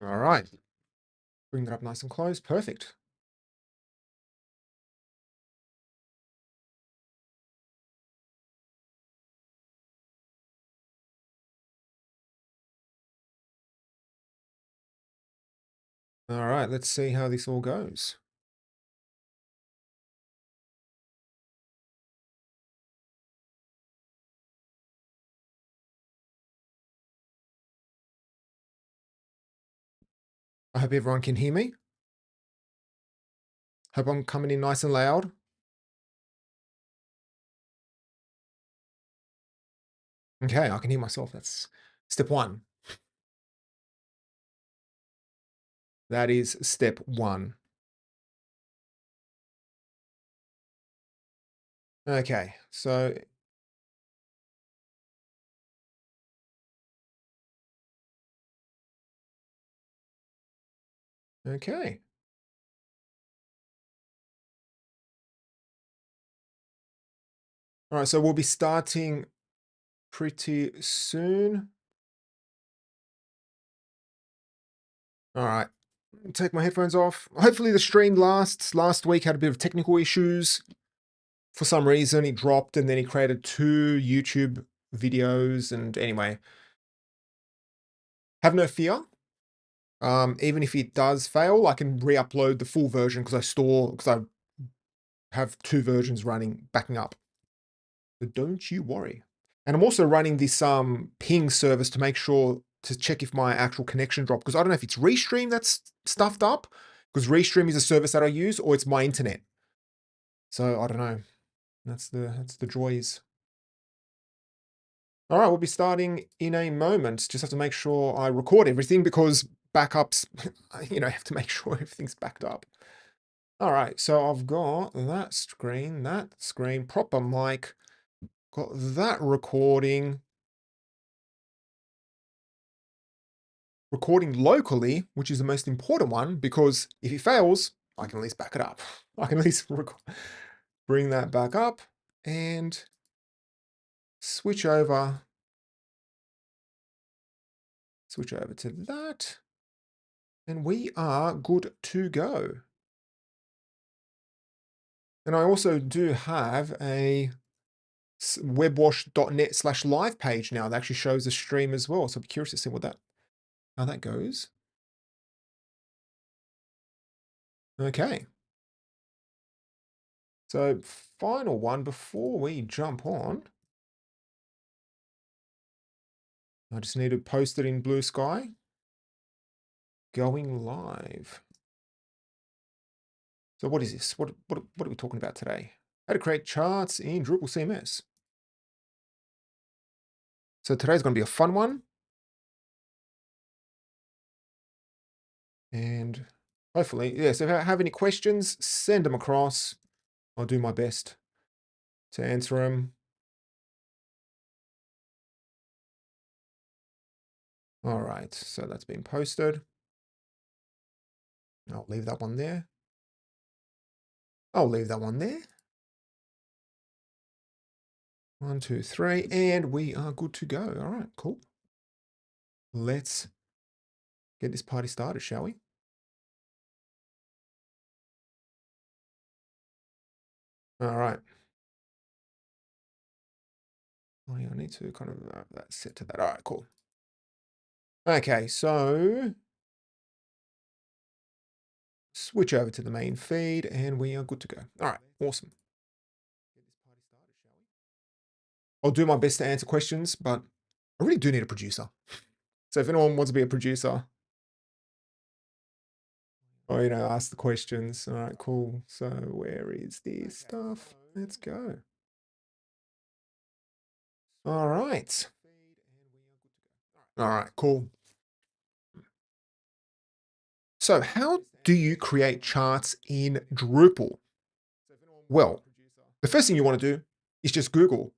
All right. Bring that up nice and close. Perfect. All right, let's see how this all goes. I hope everyone can hear me. Hope I'm coming in nice and loud. Okay, I can hear myself. That's step one. That is step one. Okay, so okay. All right, so we'll be starting pretty soon. All right, take my headphones off. Hopefully the stream lasts. Last week had a bit of technical issues. For some reason, it dropped and then it created 2 YouTube videos. And anyway, have no fear. Even if it does fail, I can re-upload the full version because I have 2 versions running, backing up. So don't you worry. And I'm also running this ping service to make sure to check if my actual connection dropped, because I don't know if it's Restream that's stuffed up, because Restream is a service that I use, or it's my internet. So I don't know. That's the joys. All right, we'll be starting in a moment. Just have to make sure I record everything because backups, I have to make sure everything's backed up. All right, so I've got that screen, proper mic, got that recording locally, which is the most important one, because if it fails, I can at least back it up. I can at least bring that back up and switch over to that. And we are good to go. And I also do have a webwash.net/live page now that actually shows the stream as well. So I'm curious to see how that goes. Okay. So final one before we jump on. I just need to post it in Blue Sky. Going live. So what is this? What are we talking about today? How to create charts in Drupal CMS. So today's going to be a fun one. And hopefully, yeah, so if I have any questions, send them across. I'll do my best to answer them. All right, so that's been posted. I'll leave that one there. I'll leave that one there. 1, 2, 3, and we are good to go. All right, cool. Let's get this party started, shall we? All right. Oh, yeah, I need to kind of that set to that. All right, cool. Okay, so switch over to the main feed and we are good to go. All right, awesome. I'll do my best to answer questions, but I really do need a producer. So if anyone wants to be a producer, or, ask the questions. All right, cool. So where is this stuff? Let's go. All right. All right, cool. So how do you create charts in Drupal? Well, the first thing you want to do is just Google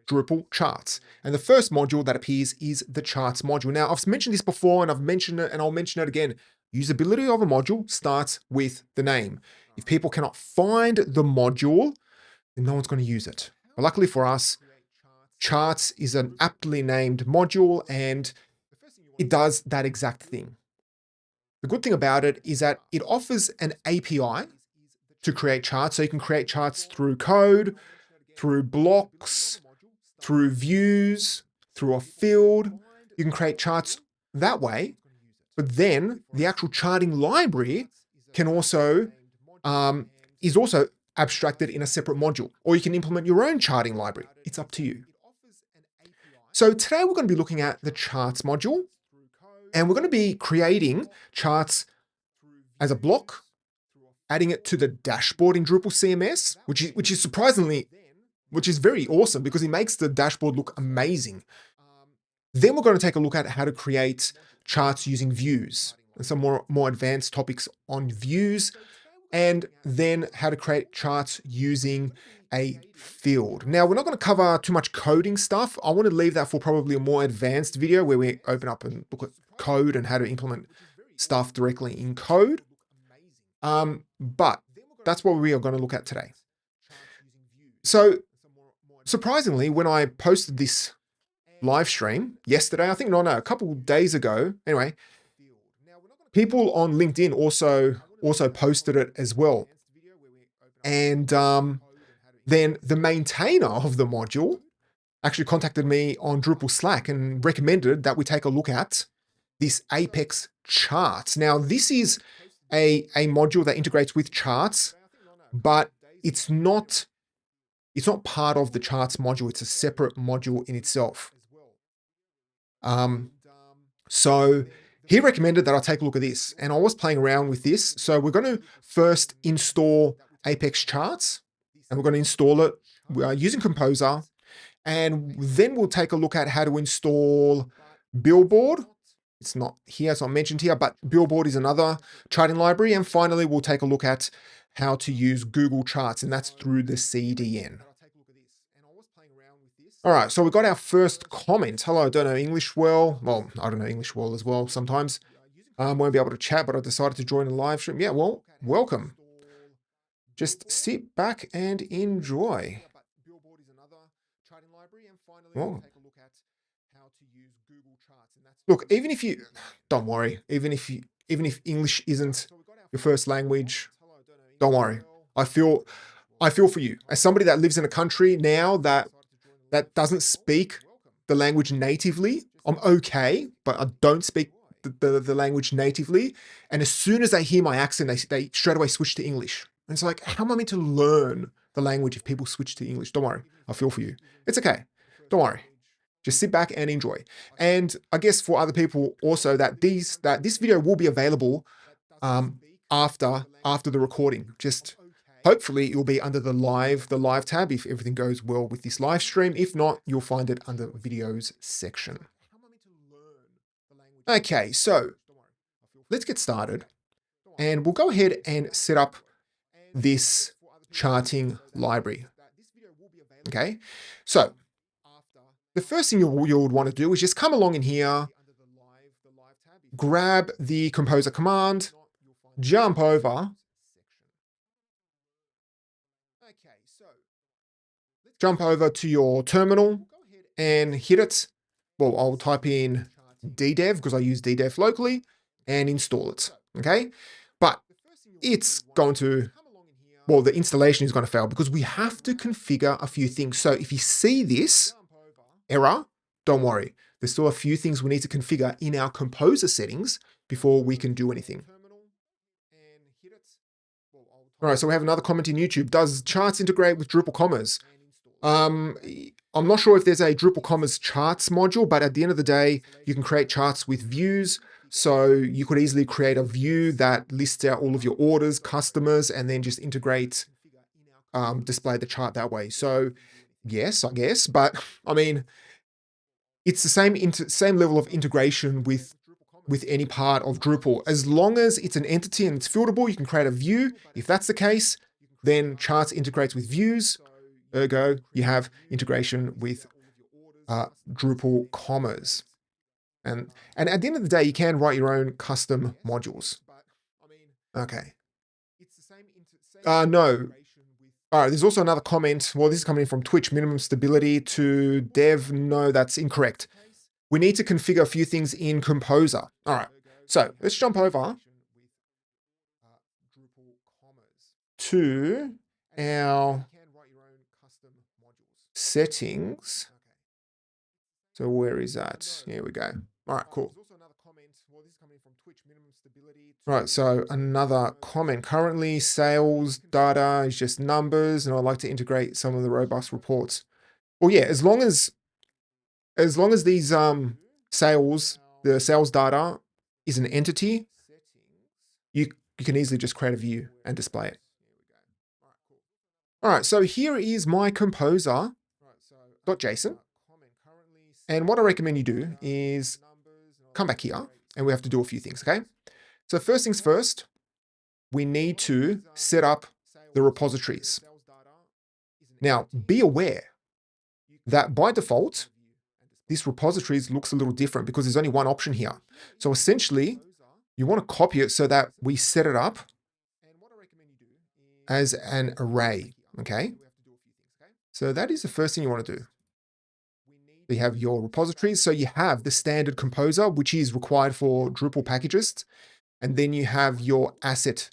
Drupal charts. And the first module that appears is the charts module. Now, I've mentioned this before and I've mentioned it and I'll mention it again. Usability of a module starts with the name. If people cannot find the module, then no one's going to use it. But luckily for us, charts is an aptly named module, and it does that exact thing. The good thing about it is that it offers an API to create charts. So you can create charts through code, through blocks, through views, through a field. You can create charts that way. But then the actual charting library can also is also abstracted in a separate module, or you can implement your own charting library. It's up to you. So today we're going to be looking at the charts module, and we're going to be creating charts as a block, adding it to the dashboard in Drupal CMS, which is very awesome because it makes the dashboard look amazing. Then we're going to take a look at how to create charts using views and some more advanced topics on views, and then how to create charts using a field. Now, we're not going to cover too much coding stuff. I want to leave that for probably a more advanced video where we open up and look at code and how to implement stuff directly in code. But that's what we are going to look at today. So surprisingly, when I posted this live stream yesterday, I think, no, a couple days ago, anyway, people on LinkedIn also posted it as well. And then the maintainer of the module actually contacted me on Drupal Slack and recommended that we take a look at this ApexCharts. Now, this is a module that integrates with charts, but it's not part of the charts module. It's a separate module in itself. So he recommended that I take a look at this, and I was playing around with this. So we're going to first install ApexCharts, and we're going to install it using Composer, and then we'll take a look at how to install Billboard. It's not here, it's not mentioned here, but Billboard is another charting library. And finally, we'll take a look at how to use Google Charts, and that's through the CDN. All right, so we got our first comment. Hello, I don't know English well. Well, I don't know English well as well sometimes. Won't be able to chat, but I decided to join a live stream. Yeah, well, welcome. Just sit back and enjoy. Well, look, even if you, don't worry, even if English isn't your first language, don't worry. I feel for you. As somebody that lives in a country now that doesn't speak the language natively, I'm okay, but I don't speak the language natively. And as soon as they hear my accent, they straight away switch to English. And it's like, how am I meant to learn the language if people switch to English? Don't worry, I feel for you. It's okay, don't worry. Just sit back and enjoy. And I guess for other people also that this video will be available after the recording. Just hopefully it will be under the live tab if everything goes well with this live stream. If not, you'll find it under videos section. Okay, so let's get started. And we'll go ahead and set up this charting library. Okay, so the first thing you would want to do is just come along in here, grab the Composer command, jump over, to your terminal and hit it. Well, I'll type in ddev because I use ddev locally and install it. Okay, but it's going to, well, the installation is going to fail because we have to configure a few things. So if you see this error, don't worry. There's still a few things we need to configure in our Composer settings before we can do anything. All right, so we have another comment in YouTube. Does charts integrate with Drupal commas? I'm not sure if there's a Drupal commas charts module, but at the end of the day, you can create charts with views. So you could easily create a view that lists out all of your orders, customers, and then just integrate, display the chart that way. So yes, I guess, but I mean, it's the same level of integration with any part of Drupal. As long as it's an entity and it's fieldable, you can create a view. If that's the case, then charts integrates with views. Ergo, you have integration with Drupal commas. And at the end of the day, you can write your own custom modules. Okay. No. All right, there's also another comment. Well, this is coming in from Twitch. Minimum stability to dev. No, that's incorrect. we need to configure a few things in Composer. All right, so let's jump over to our settings. So where is that? Here we go. All right, cool. Right, so another comment. Currently, sales data is just numbers, and I'd like to integrate some of the robust reports. Well, yeah, as long as these the sales data is an entity, you can easily just create a view and display it. All right, so here is my composer.json. And what I recommend you do is come back here, and we have to do a few things, okay? So first things first, we need to set up the repositories. Now, be aware that by default, this repositories looks a little different because there's only one option here. So essentially, you want to copy it so that we set it up as an array, okay? So that is the first thing you want to do. You have your repositories. So you have the standard composer, which is required for Drupal packages. And then you have your asset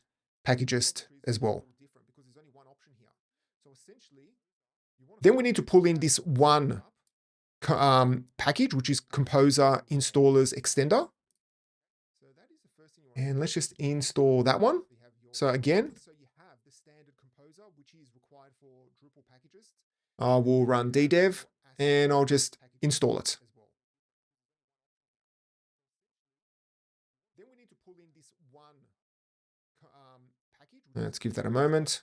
packagist as well. Then we need to pull in this one package, which is Composer Installers Extender. And let's just install that one. So again, we'll run ddev, and I'll just install it. Let's give that a moment.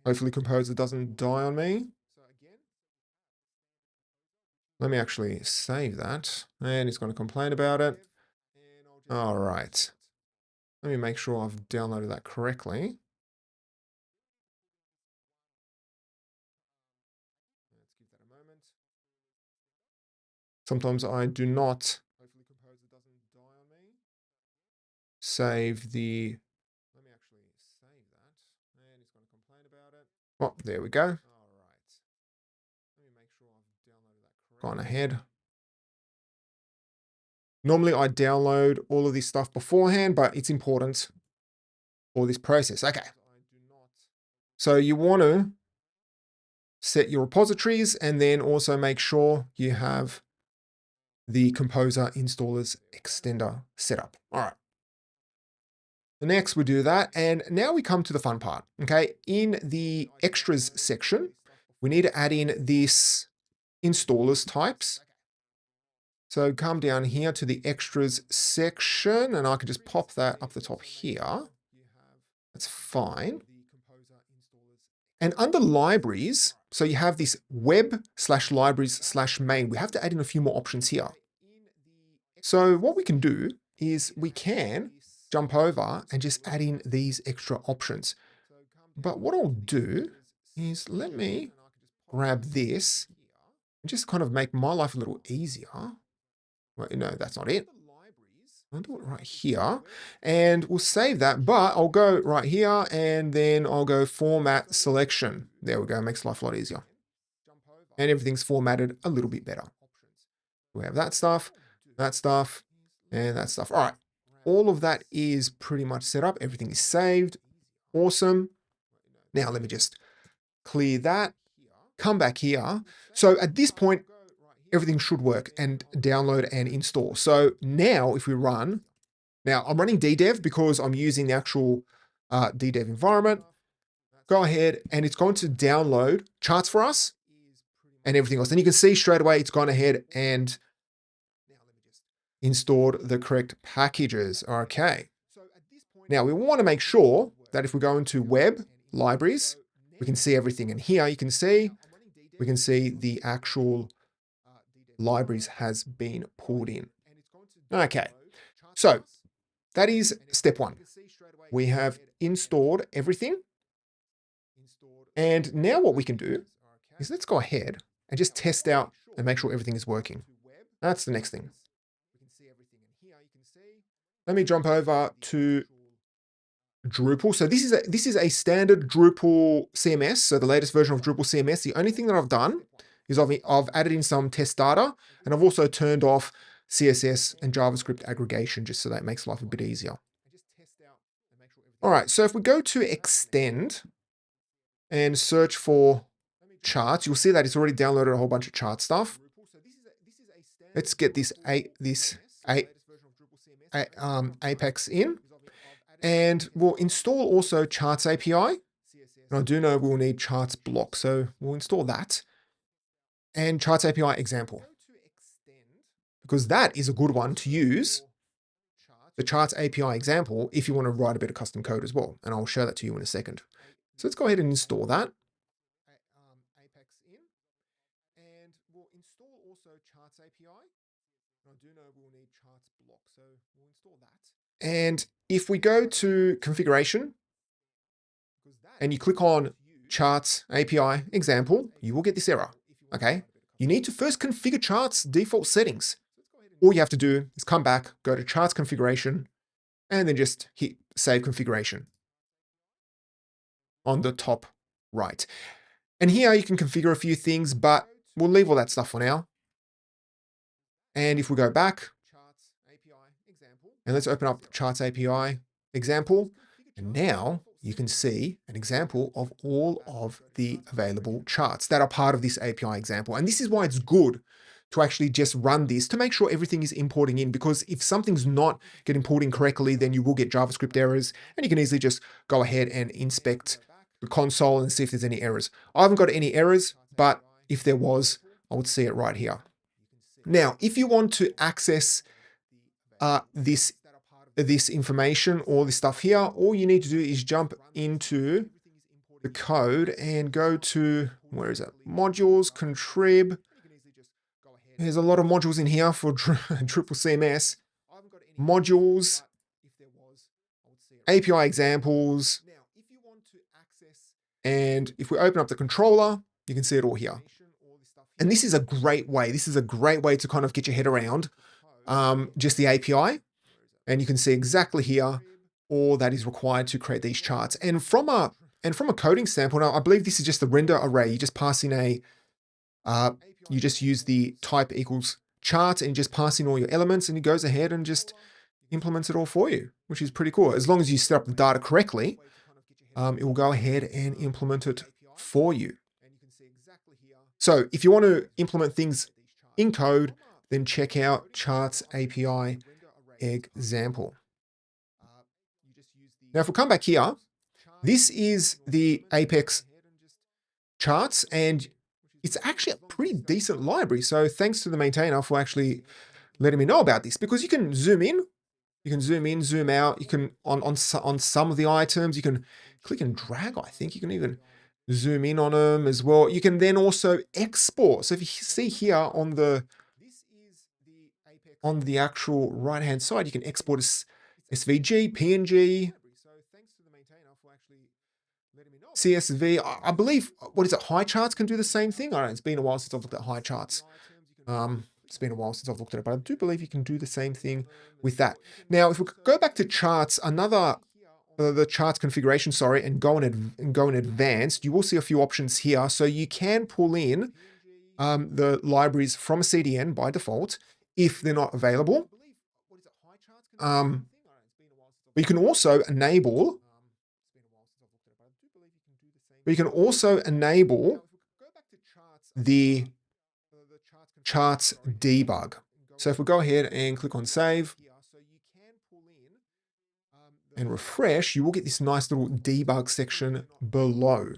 Hopefully Composer doesn't die on me. Let me actually save that. And it's going to complain about it. All right. Let me make sure I've downloaded that correctly. Sometimes I do not save the... Oh, there we go. Gone ahead. Normally I download all of this stuff beforehand, but it's important for this process. Okay. So you want to set your repositories and then also make sure you have the Composer Installers Extender set up. All right. Next, we do that. And now we come to the fun part. Okay. In the extras section, we need to add in this installers types. So come down here to the extras section, and I can just pop that up the top here. That's fine. And under libraries, so you have this web/libraries/main. We have to add in a few more options here. So what we can do is we can jump over and just add in these extra options. But what I'll do is let me grab this and just kind of make my life a little easier. Well, no, that's not it. I'll do it right here, and we'll save that, but I'll go right here, and then I'll go Format Selection. There we go, makes life a lot easier. And everything's formatted a little bit better. We have that stuff, and that stuff. All right, all of that is pretty much set up. Everything is saved. Awesome. Now let me just clear that, come back here. So at this point, everything should work and download and install. So now if we run, now I'm running ddev because I'm using the actual ddev environment. Go ahead and it's going to download charts for us and everything else. And you can see straight away it's gone ahead and installed the correct packages. Okay. Now we want to make sure that if we go into web libraries, we can see everything. And here you can see, we can see the actual libraries has been pulled in. Okay, so that is step one. We have installed everything. And now what we can do is let's go ahead and just test out and make sure everything is working. That's the next thing. Let me jump over to Drupal. So this is a standard Drupal CMS. So the latest version of Drupal CMS. The only thing that I've done is I've added in some test data, and I've also turned off CSS and JavaScript aggregation just so that makes life a bit easier. All right, so if we go to extend and search for charts, you'll see that it's already downloaded a whole bunch of chart stuff. Let's get this Apex in, and we'll install also Charts API. And I do know we'll need Charts block, so we'll install that. And Charts API example, because that is a good one to use, the Charts API example, if you want to write a bit of custom code as well. And I'll show that to you in a second. So let's go ahead and install that. And we'll install also Charts API. I do know we'll need Charts block, so we'll install that. And if we go to configuration and you click on Charts API example, you will get this error. Okay, you need to first configure Charts default settings. All you have to do is come back, go to Charts configuration, and then just hit save configuration on the top right. And here you can configure a few things, but we'll leave all that stuff for now. And if we go back, and let's open up Charts API example, and now you can see an example of all of the available charts that are part of this API example. And this is why it's good to actually just run this to make sure everything is importing in, because if something's not getting pulled in correctly, then you will get JavaScript errors, and you can easily just go ahead and inspect the console and see if there's any errors. I haven't got any errors, but if there was, I would see it right here. Now, if you want to access this information or this stuff here, all you need to do is jump into the code and go to, where is it? Modules, contrib. There's a lot of modules in here for Drupal CMS. Modules, API examples. And if we open up the controller, you can see it all here. And this is a great way. This is a great way to kind of get your head around just the API. And you can see exactly here all that is required to create these charts. And from a coding standpoint, I believe this is just the render array. You just pass in you just use the type equals chart and you just pass in all your elements, and it goes ahead and just implements it all for you, which is pretty cool. As long as you set up the data correctly, it will go ahead and implement it for you. So if you want to implement things in code, then check out Charts API example. Now, if we come back here, this is the Apex charts, and it's actually a pretty decent library. So thanks to the maintainer for actually letting me know about this, because you can zoom in, zoom out. You can, on some of the items, you can click and drag, I think. You can even zoom in on them as well. You can then also export. So if you see here on the actual right-hand side, you can export as SVG, PNG, CSV. I believe, what is it, High Charts can do the same thing. I don't know, it's been a while since I've looked at High Charts. It's been a while since I've looked at it, but I do believe you can do the same thing with that. Now, if we go back to charts, the charts configuration, sorry, and go in advanced, you will see a few options here. So you can pull in the libraries from a CDN by default if they're not available. You can also enable the charts debug. So if we go ahead and click on save and refresh, you will get this nice little debug section below.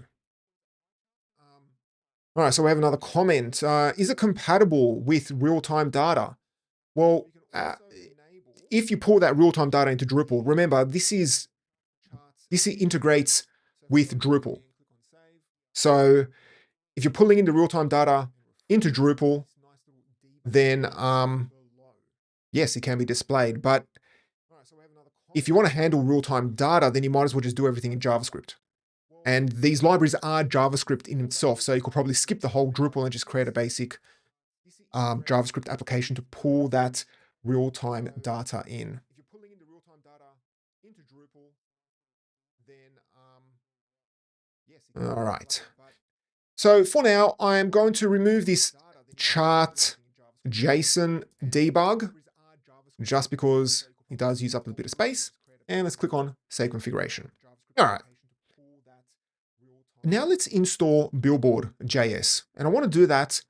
All right, so we have another comment. Is it compatible with real-time data? Well, if you pull that real-time data into Drupal, remember, this integrates with Drupal. So if you're pulling in the real-time data into Drupal, then yes, it can be displayed. But if you want to handle real-time data, then you might as well just do everything in JavaScript. And these libraries are JavaScript in itself, so you could probably skip the whole Drupal and just create a basic JavaScript application to pull that real-time data in. All right. So for now, I'm going to remove this chart JSON debug just because it does use up a bit of space. And let's click on Save Configuration. All right. Now let's install Billboard.js. And I want to do that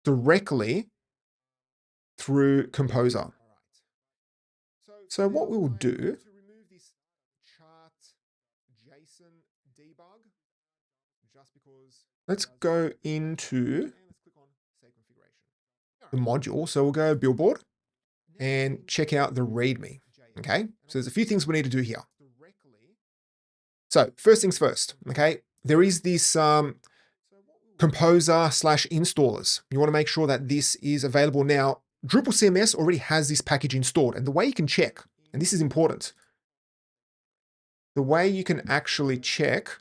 directly through Composer. So what we will do, let's go into the module. So we'll go Billboard and check out the README. Okay, so there's a few things we need to do here. So first things first, okay, there is this composer/installers. You want to make sure that this is available now. Drupal CMS already has this package installed, and the way you can check, and this is important, the way you can actually check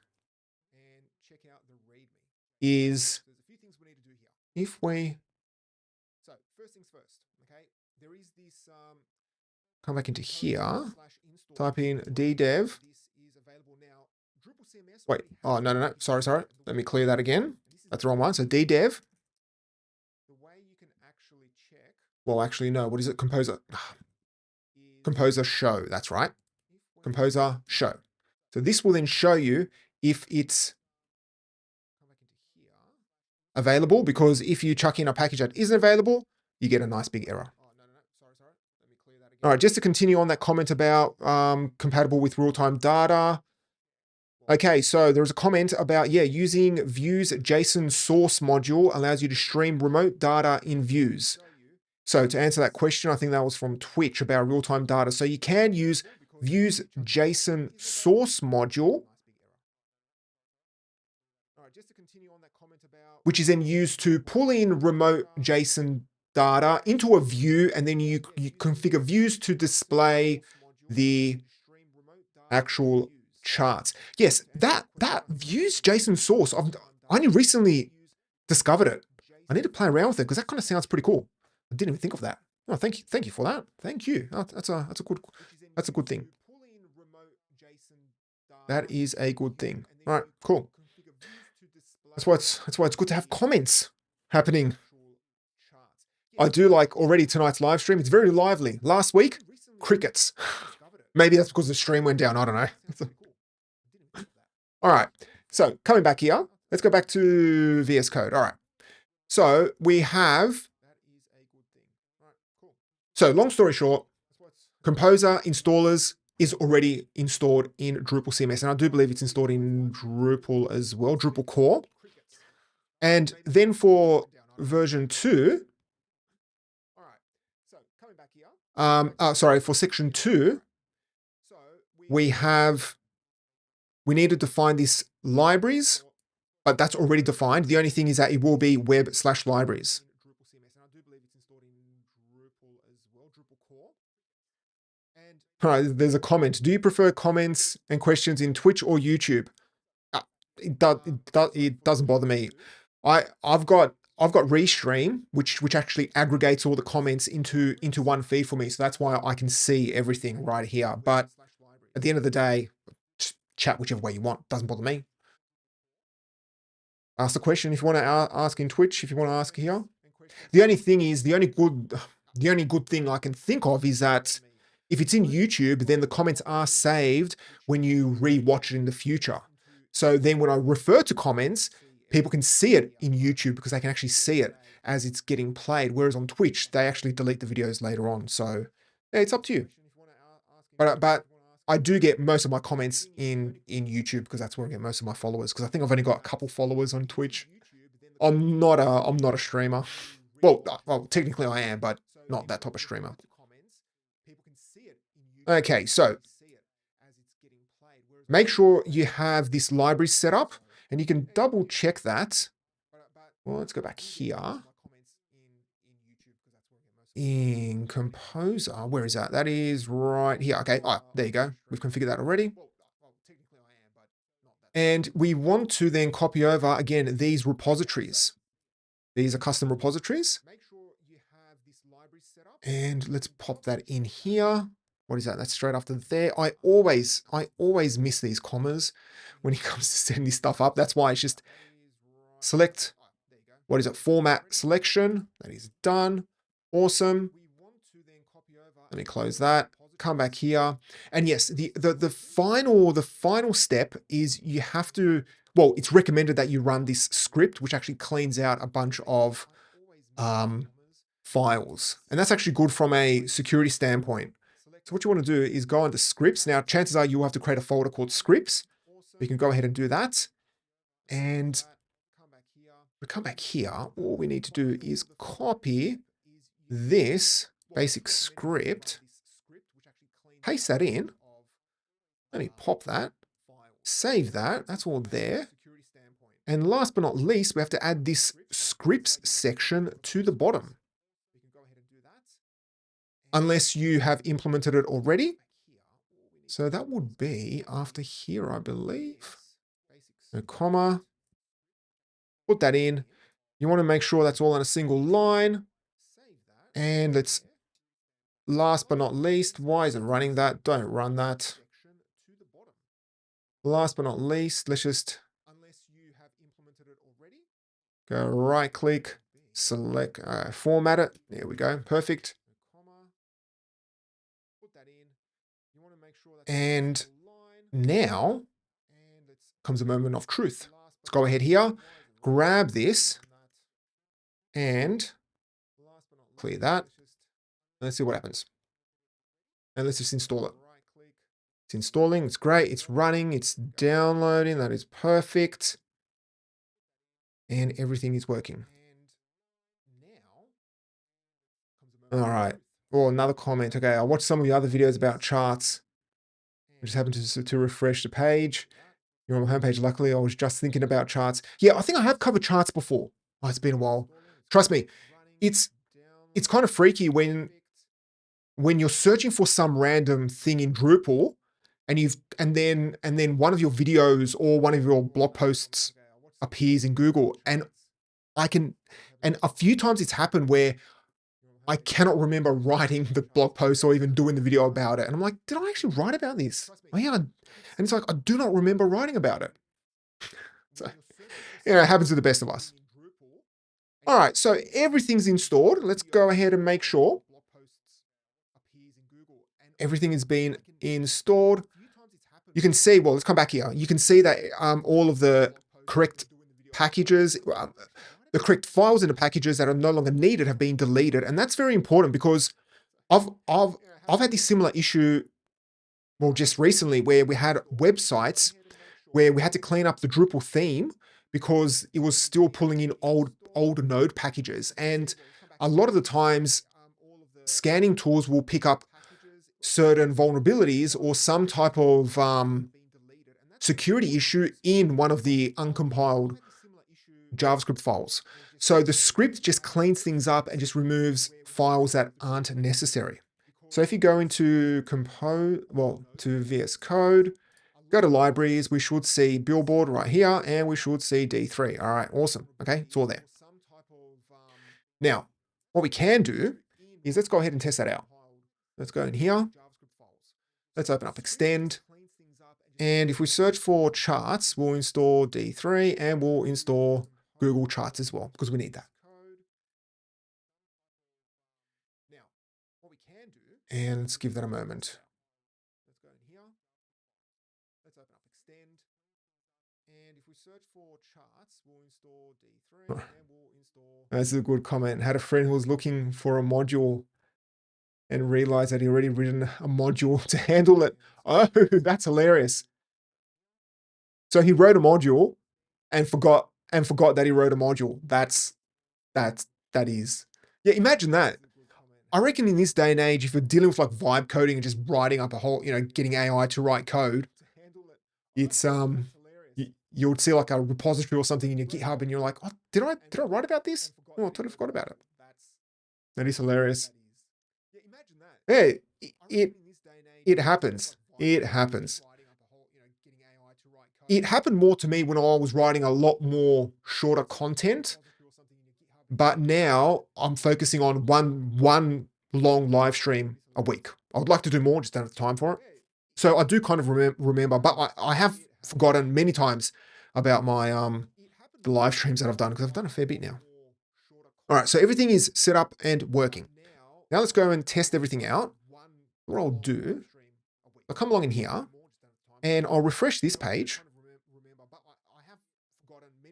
is if we come back into here, type in ddev. Wait, oh, no. Sorry. Let me clear that again. That's the wrong one. So ddev. Well, actually, no. What is it? Composer. Composer show. That's right. Composer show. So this will then show you if it's available, because if you chuck in a package that isn't available, you get a nice big error. All right, just to continue on that comment about compatible with real-time data. Okay, so there's a comment about, using Views JSON source module allows you to stream remote data in Views. So to answer that question, I think that was from Twitch about real-time data. So you can use Views JSON source module, which is then used to pull in remote JSON data into a view, and then you configure views to display the actual charts. Yes, that Views JSON source, I only recently discovered it. I need to play around with it because that kind of sounds pretty cool. I didn't even think of that. Oh, thank you for that. Thank you. Oh, that's a good thing. That is a good thing. All right, cool. That's why it's good to have comments happening. I do like already tonight's live stream. It's very lively. Last week, crickets. Maybe that's because the stream went down. I don't know. All right. So coming back here, let's go back to VS Code. All right. So we have. So long story short, Composer installers is already installed in Drupal CMS, and I do believe it's installed in Drupal as well, Drupal core. And then for version 2, for section 2, we need to define these libraries, but that's already defined. The only thing is that it will be web/libraries. All right, there's a comment. Do you prefer comments and questions in Twitch or YouTube? It doesn't bother me. I've got Restream, which actually aggregates all the comments into one feed for me. So that's why I can see everything right here. But at the end of the day, just chat whichever way you want. Doesn't bother me. Ask the question if you want to ask in Twitch, if you want to ask here. The only thing is, the only good thing I can think of is that if it's in YouTube, then the comments are saved when you re-watch it in the future. So then when I refer to comments, people can see it in YouTube because they can actually see it as it's getting played. Whereas on Twitch, they actually delete the videos later on. So yeah, it's up to you. But I do get most of my comments in YouTube because that's where I get most of my followers. Because I think I've only got a couple followers on Twitch. I'm not a streamer. Well, technically I am, but not that type of streamer. Okay, so make sure you have this library set up, and you can double check that. Well, let's go back here. In Composer, where is that? That is right here. Okay, there you go. We've configured that already. And we want to then copy over, again, these repositories. These are custom repositories. And let's pop that in here. What is that? That's straight after there. I always miss these commas when it comes to setting this stuff up. That's why it's just select, what is it, format selection. That is done. Awesome. Let me close that. Come back here. And yes, the final step is you have to, well, it's recommended that you run this script, which actually cleans out a bunch of files. And that's actually good from a security standpoint. So what you want to do is go into scripts. Now, chances are you'll have to create a folder called scripts. We can go ahead and do that. And we come back here. All we need to do is copy this basic script, paste that in. Let me pop that, save that. That's all there. And last but not least, we have to add this scripts section to the bottom. Unless you have implemented it already. So that would be after here, I believe. No comma. Put that in. You want to make sure that's all on a single line. And let's, last but not least, why is it running that? Don't run that. Last but not least, let's just go right click, select, format it. There we go. Perfect. And now comes a moment of truth. Let's go ahead here, grab this and clear that. Let's see what happens. And let's just install it. It's installing, it's great, it's running, it's downloading, that is perfect. And everything is working. All right. Oh, another comment. Okay, I watched some of the other videos about charts. I just happened to refresh the page. You're on my homepage. Luckily, I was just thinking about charts. Yeah, I think I have covered charts before. Oh, it's been a while. Trust me, it's kind of freaky when you're searching for some random thing in Drupal, and then one of your videos or one of your blog posts appears in Google, and a few times it's happened where I cannot remember writing the blog post or even doing the video about it. And I'm like, did I actually write about this? Oh yeah. And it's like, I do not remember writing about it. So, it happens to the best of us. All right, so everything's installed. Let's go ahead and make sure everything has been installed. You can see, well, let's come back here. You can see that all of the correct packages, the correct files in the packages that are no longer needed have been deleted. And that's very important because I've had this similar issue, well, just recently, where we had websites where we had to clean up the Drupal theme because it was still pulling in old node packages. And a lot of the times, scanning tools will pick up certain vulnerabilities or some type of security issue in one of the uncompiled JavaScript files. So the script just cleans things up and just removes files that aren't necessary. So if you go into to VS Code, go to libraries, we should see Billboard right here, and we should see D3. All right, awesome. Okay, it's all there. Now, what we can do is let's go ahead and test that out. Let's go in here. Let's open up Extend. And if we search for charts, we'll install D3 and we'll install Google Charts as well, because we need that. And let's give that a moment. Let's go in here. Let's open up Extend. And if we search for charts, we'll install D3 and we'll install... That's a good comment. Had a friend who was looking for a module and realized that he already written a module to handle it. Oh, that's hilarious. So he wrote a module and forgot that he wrote a module. That is. Yeah, imagine that. I reckon in this day and age, if you're dealing with like vibe coding and just writing up a whole, getting AI to write code, it's you would see like a repository or something in your GitHub and you're like, oh, did I write about this? Oh, I totally forgot about it. That is hilarious. Yeah, it happens. It happens. It happened more to me when I was writing a lot more shorter content, but now I'm focusing on one long live stream a week. I would like to do more, just don't have time for it. So I do kind of remember, but I have forgotten many times about my the live streams that I've done, because I've done a fair bit now. All right, so everything is set up and working. Now let's go and test everything out. What I'll do, I'll come along in here and I'll refresh this page.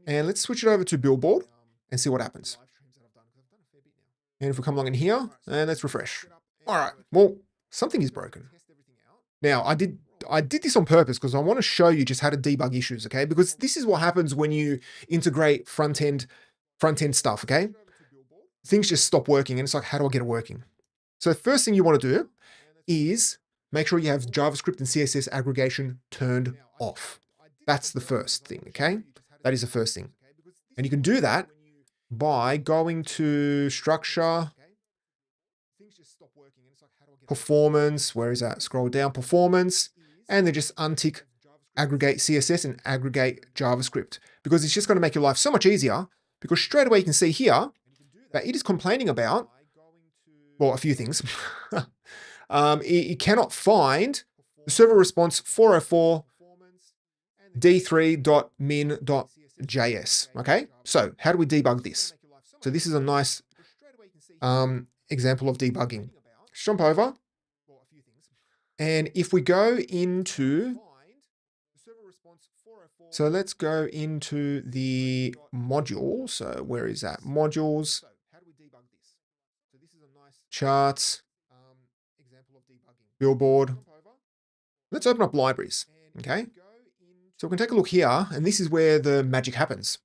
And let's switch it over to Billboard and see what happens. And if we come along in here, and let's refresh. All right, well, something is broken. Now, I did this on purpose because I want to show you just how to debug issues, okay? Because this is what happens when you integrate front-end stuff, okay? Things just stop working, and it's like, how do I get it working? So the first thing you want to do is make sure you have JavaScript and CSS aggregation turned off. That's the first thing, okay? That is the first thing. And you can do that by going to Structure, Performance, where is that? Scroll down, Performance, and then just untick Aggregate CSS and Aggregate JavaScript, because it's just going to make your life so much easier, because straight away you can see here that it is complaining about, well, a few things. It cannot find the server response 404 d3.min.js. Okay, so how do we debug this? So this is a nice example of debugging. Jump over, and if we go into, so let's go into the module. So where is that? Modules, charts, Billboard. Let's open up libraries, okay? So we can take a look here, and this is where the magic happens.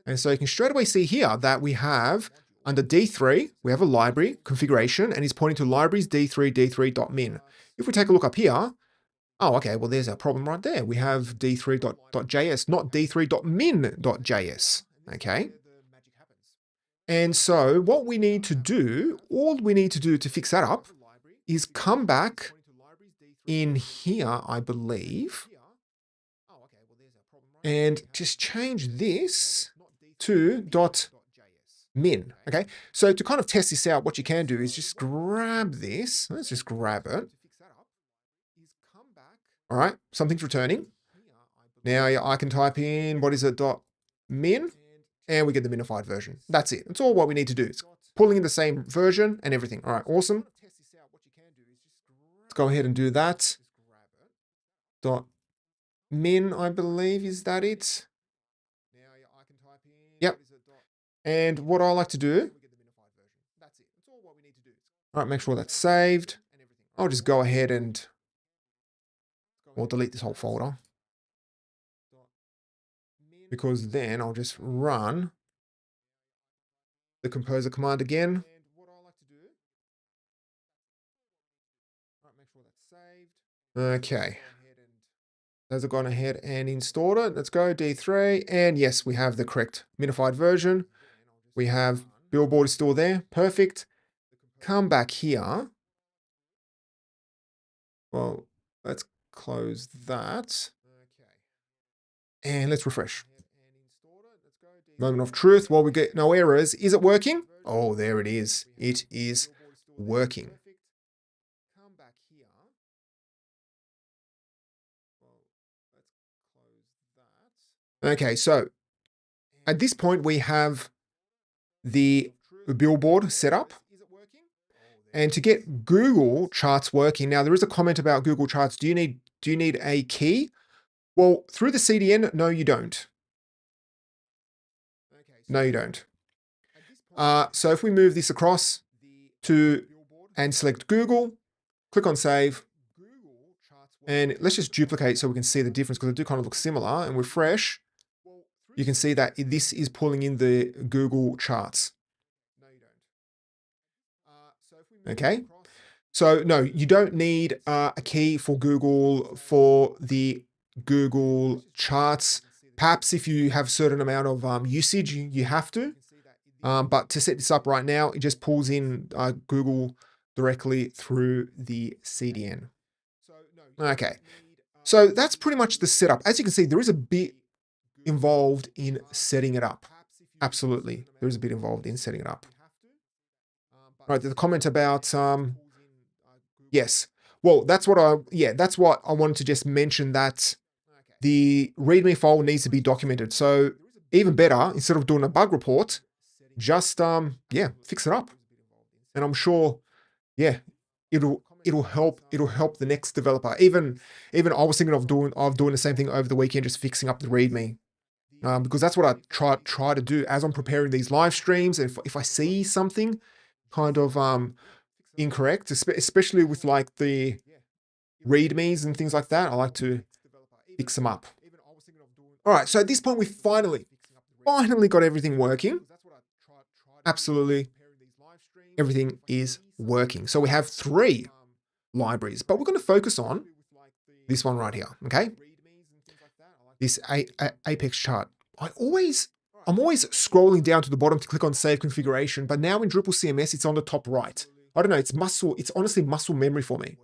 And so you can straight away see here that we have, under D3, we have a library configuration, and it's pointing to libraries D3, D3.min. If we take a look up here, oh, okay, well, there's our problem right there. We have D3.js, not D3.min.js, okay? And so what we need to do, all we need to do to fix that up is come back in here, I believe, and just change this to .min, okay? So to kind of test this out, what you can do is just grab this. Let's just grab it. All right, something's returning. Now I can type in, what is it, .min, and we get the minified version. That's it. That's all what we need to do. It's pulling in the same version and everything. All right, awesome. Let's go ahead and do that. .min, I believe, is that it? Yep. And what I like to do, all right, make sure that's saved. I'll just go ahead and, or delete this whole folder, because then I'll just run the composer command again. Okay. Those have gone ahead and installed it. Let's go D3. And yes, we have the correct minified version. We have Billboard is still there. Perfect. Come back here. Well, let's close that. And let's refresh. Moment of truth. Well, we get no errors. Is it working? Oh, there it is. It is working. Okay, so at this point, we have the Billboard set up. And to get Google Charts working, now there is a comment about Google Charts. Do you need a key? Well, through the CDN, no, you don't. No, you don't. So if we move this across to and select Google, click on Save, and let's just duplicate so we can see the difference, because they do kind of look similar, and refresh. You can see that this is pulling in the Google Charts. Okay, so no, you don't need a key for Google for the Google Charts. Perhaps if you have a certain amount of usage, you have to. But to set this up right now, it just pulls in Google directly through the CDN. Okay, so that's pretty much the setup. As you can see, there is a bit involved in setting it up. Absolutely, there is a bit involved in setting it up. All right, the comment about yes. Well, that's what I wanted to just mention, that the README file needs to be documented. So even better, instead of doing a bug report, just yeah, fix it up. And I'm sure, yeah, it'll help the next developer. Even I was thinking of doing the same thing over the weekend, just fixing up the README. Because that's what I try to do as I'm preparing these live streams. If I see something kind of incorrect, especially with like the READMEs and things like that, I like to fix them up. All right, so at this point, we finally got everything working. Absolutely, everything is working. So we have 3 libraries, but we're going to focus on this one right here, okay? This Apex chart. I'm always scrolling down to the bottom to click on Save Configuration, but now in Drupal CMS, it's on the top right. I don't know, it's honestly muscle memory for me.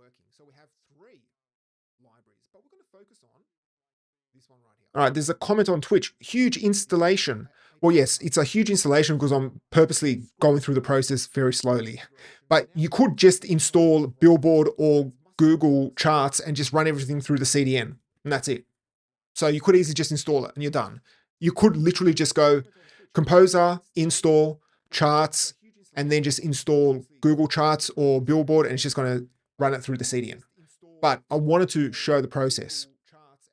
All right, there's a comment on Twitch. Huge installation. Well, yes, it's a huge installation because I'm purposely going through the process very slowly. But you could just install Billboard or Google Charts and just run everything through the CDN, and that's it. So you could easily just install it and you're done. You could literally just go Composer, install, Charts, and then just install Google Charts or Billboard, and it's just going to run it through the CDN. But I wanted to show the process.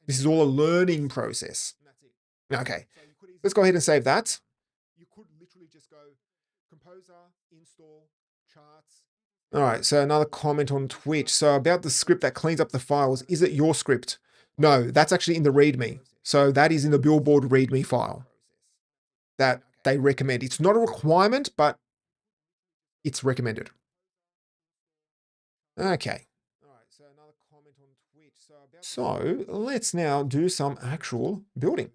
This is all a learning process. Okay, let's go ahead and save that. All right, so another comment on Twitch. So about the script that cleans up the files, is it your script? No, that's actually in the README. So that is in the Billboard README file that they recommend. It's not a requirement, but it's recommended. Okay. So let's now do some actual building.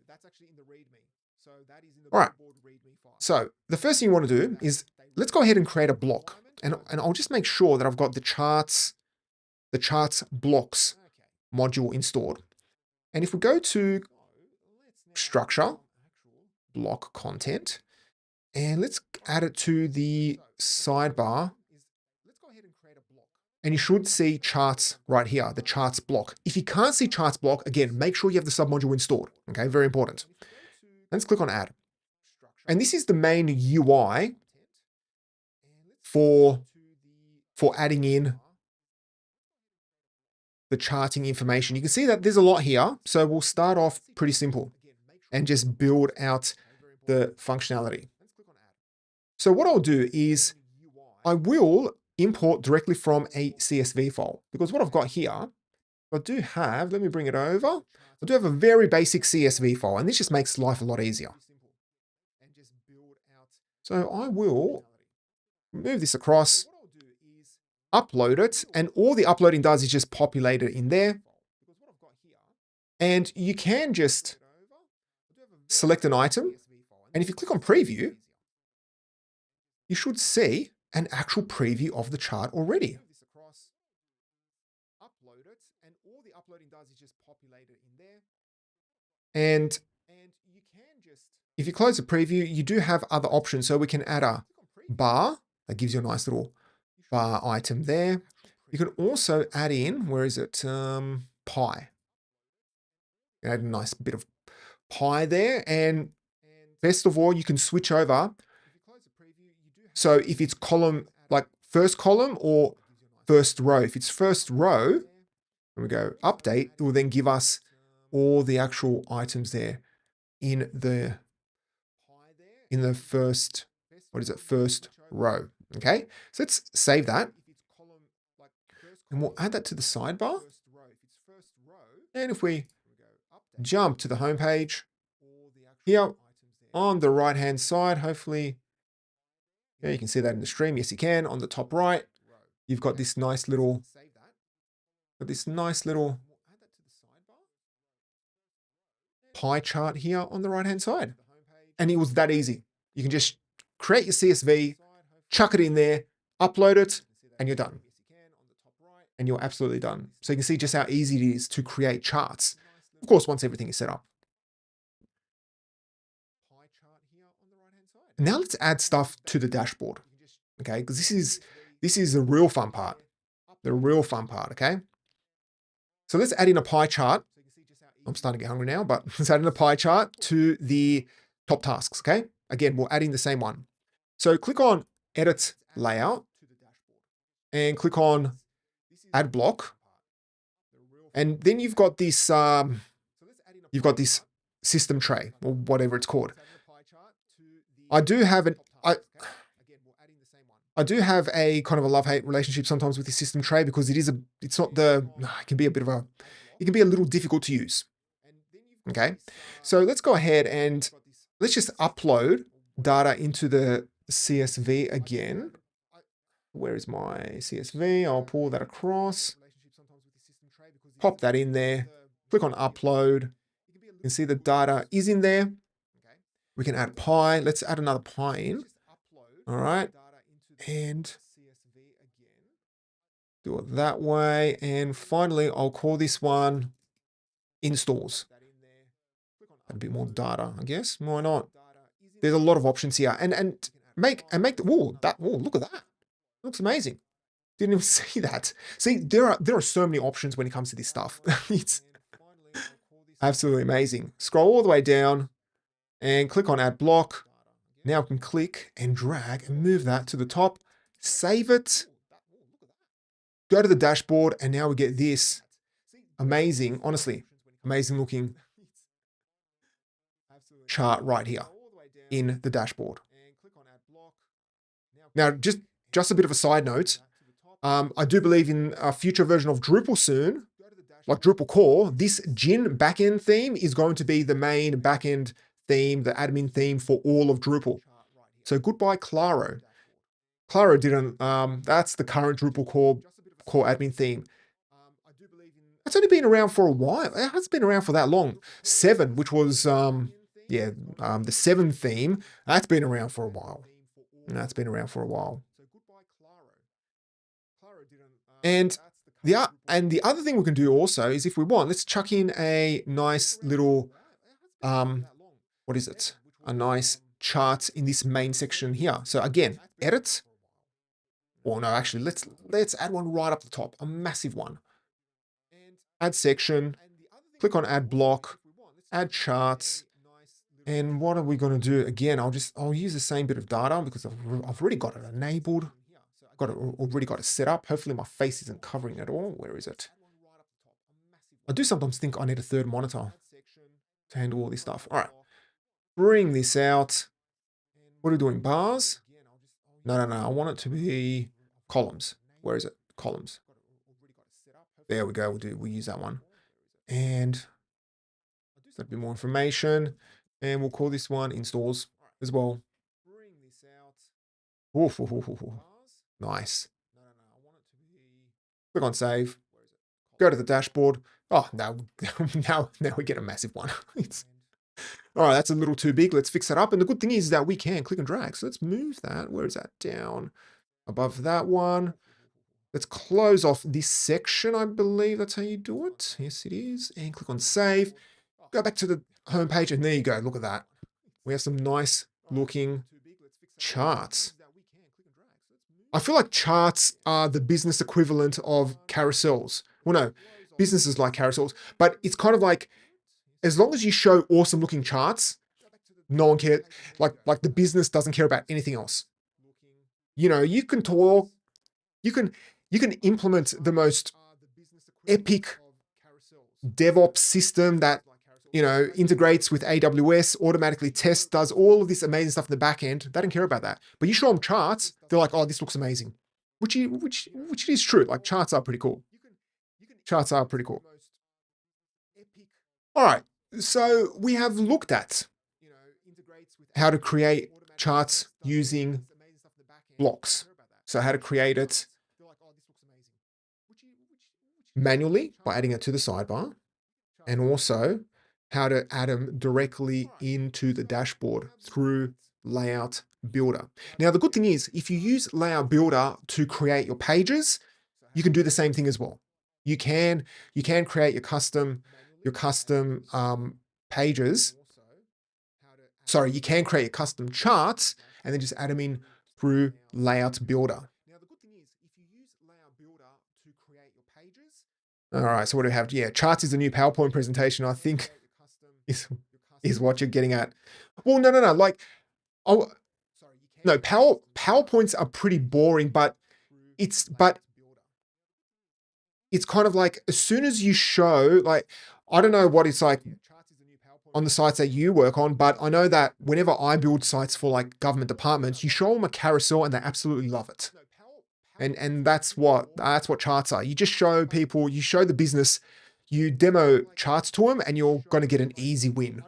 All right. So the first thing you want to do is let's go ahead and create a block. And I'll just make sure that I've got the charts blocks module installed. And if we go to structure, block content, and let's add it to the sidebar. And you should see charts right here, the charts block. If you can't see charts block, again, make sure you have the submodule installed. Okay, very important. Let's click on add. And this is the main UI for adding in the charting information. You can see that there's a lot here. So we'll start off pretty simple and just build out the functionality. So what I'll do is I will import directly from a CSV file, because what I've got here, I do have, let me bring it over. I do have a very basic CSV file, and this just makes life a lot easier. So I will move this across, upload it, and all the uploading does is just populate it in there. And you can just select an item, and if you click on preview, you should see an actual preview of the chart already. And if you close the preview, you do have other options. So we can add a bar that gives you a nice little bar item there. You can also add in, where is it? Pie. Add a nice bit of pie there. And best of all, you can switch over. So if it's column, like first column or first row, if it's first row, and we go update, it will then give us all the actual items there in the first, what is it, first row. Okay, so let's save that. And we'll add that to the sidebar. And if we jump to the home page, here on the right-hand side, hopefully, yeah, you can see that in the stream. Yes, you can. On the top right, you've got this nice little pie chart here on the right-hand side. And it was that easy. You can just create your CSV, chuck it in there, upload it, and you're done. And you're absolutely done. So you can see just how easy it is to create charts. Of course, once everything is set up. Now let's add stuff to the dashboard, okay? Because this is the real fun part. The real fun part, okay? So let's add in a pie chart. I'm starting to get hungry now, but let's add in a pie chart to the top tasks, okay? Again, we're adding the same one. So click on Edit Layout and click on Add Block. And then you've got this system tray or whatever it's called. I do have I do have a kind of a love-hate relationship sometimes with the system tray because it can be a little difficult to use. Okay. So let's go ahead and let's just upload data into the CSV again. Where is my CSV? I'll pull that across, pop that in there, click on upload. You can see the data is in there. We can add pi. Let's add another pi in. All right. And do it that way. And finally, I'll call this one installs. Add a bit more data, I guess. Why not? There's a lot of options here. And make the look at that. Looks amazing. Didn't even see that. See, there are so many options when it comes to this stuff. It's absolutely amazing. Scroll all the way down and click on Add Block. Now I can click and drag and move that to the top. Save it. Go to the dashboard, and now we get this amazing, honestly, amazing looking chart right here in the dashboard. Now, just a bit of a side note. I do believe in a future version of Drupal soon, like Drupal core, this Gin backend theme is going to be the main backend theme, the admin theme for all of Drupal. So goodbye, Claro. Claro didn't, that's the current Drupal core admin theme. It's only been around for a while. It hasn't been around for that long. 7, which was, the 7 theme, that's been around for a while. And the other thing we can do also is if we want, let's chuck in a nice little, what is it? A nice chart in this main section here. So again, edit. Well, no, actually, let's add one right up the top, a massive one. Add section, click on add block, add charts. And what are we going to do? Again, I'll use the same bit of data because I've already got it enabled. Already got it set up. Hopefully my face isn't covering it all. Where is it? I do sometimes think I need a third monitor to handle all this stuff. All right, bring this out. What are we doing? Bars? No. I want it to be columns. Where is it? Columns. There we go. We'll use that one. And a bit more information. And we'll call this one installs as well. Ooh. Nice. Click on save. Go to the dashboard. Oh, now we get a massive one. All right, that's a little too big. Let's fix that up. And the good thing is that we can click and drag. So let's move that. Where is that? Down above that one. Let's close off this section. I believe that's how you do it. Yes, it is. And click on save. Go back to the home page, and there you go. Look at that. We have some nice looking charts. I feel like charts are the business equivalent of carousels. Well, no, businesses like carousels, but it's kind of like, as long as you show awesome looking charts, no one cares. Like the business doesn't care about anything else. You know, you can talk, you can implement the most epic DevOps system that, you know, integrates with AWS, automatically tests, does all of this amazing stuff in the back end. They don't care about that. But you show them charts, they're like, oh, this looks amazing. Which is true. Like, charts are pretty cool. All right. So we have looked at how to create charts using blocks. So how to create it manually by adding it to the sidebar, and also how to add them directly into the dashboard through Layout Builder. Now, the good thing is, if you use Layout Builder to create your pages, you can do the same thing as well. You can create your custom pages. Sorry, you can create your custom charts and then just add them in through Layout Builder. All right, so what do we have? Yeah, charts is a new PowerPoint presentation, I think. is what you're getting at. Well, no. Like, oh, no, PowerPoints are pretty boring, but it's kind of like as soon as you show, like, I don't know what it's like on the sites that you work on, but I know that whenever I build sites for like government departments, you show them a carousel and they absolutely love it. And that's what charts are. You just show people, you show the business, you demo charts to them, and you're going to get an easy win.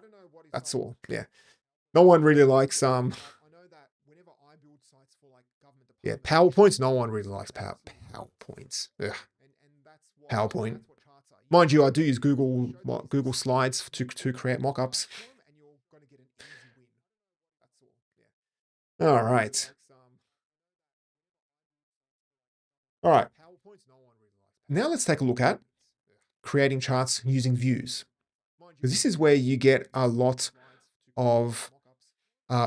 That's all. Yeah. No one really likes yeah, PowerPoints. No one really likes PowerPoints. Ugh. PowerPoint. Mind you, I do use Google Slides to create mockups. All right. All right. Now let's take a look at creating charts using views. Because this is where you get a lot of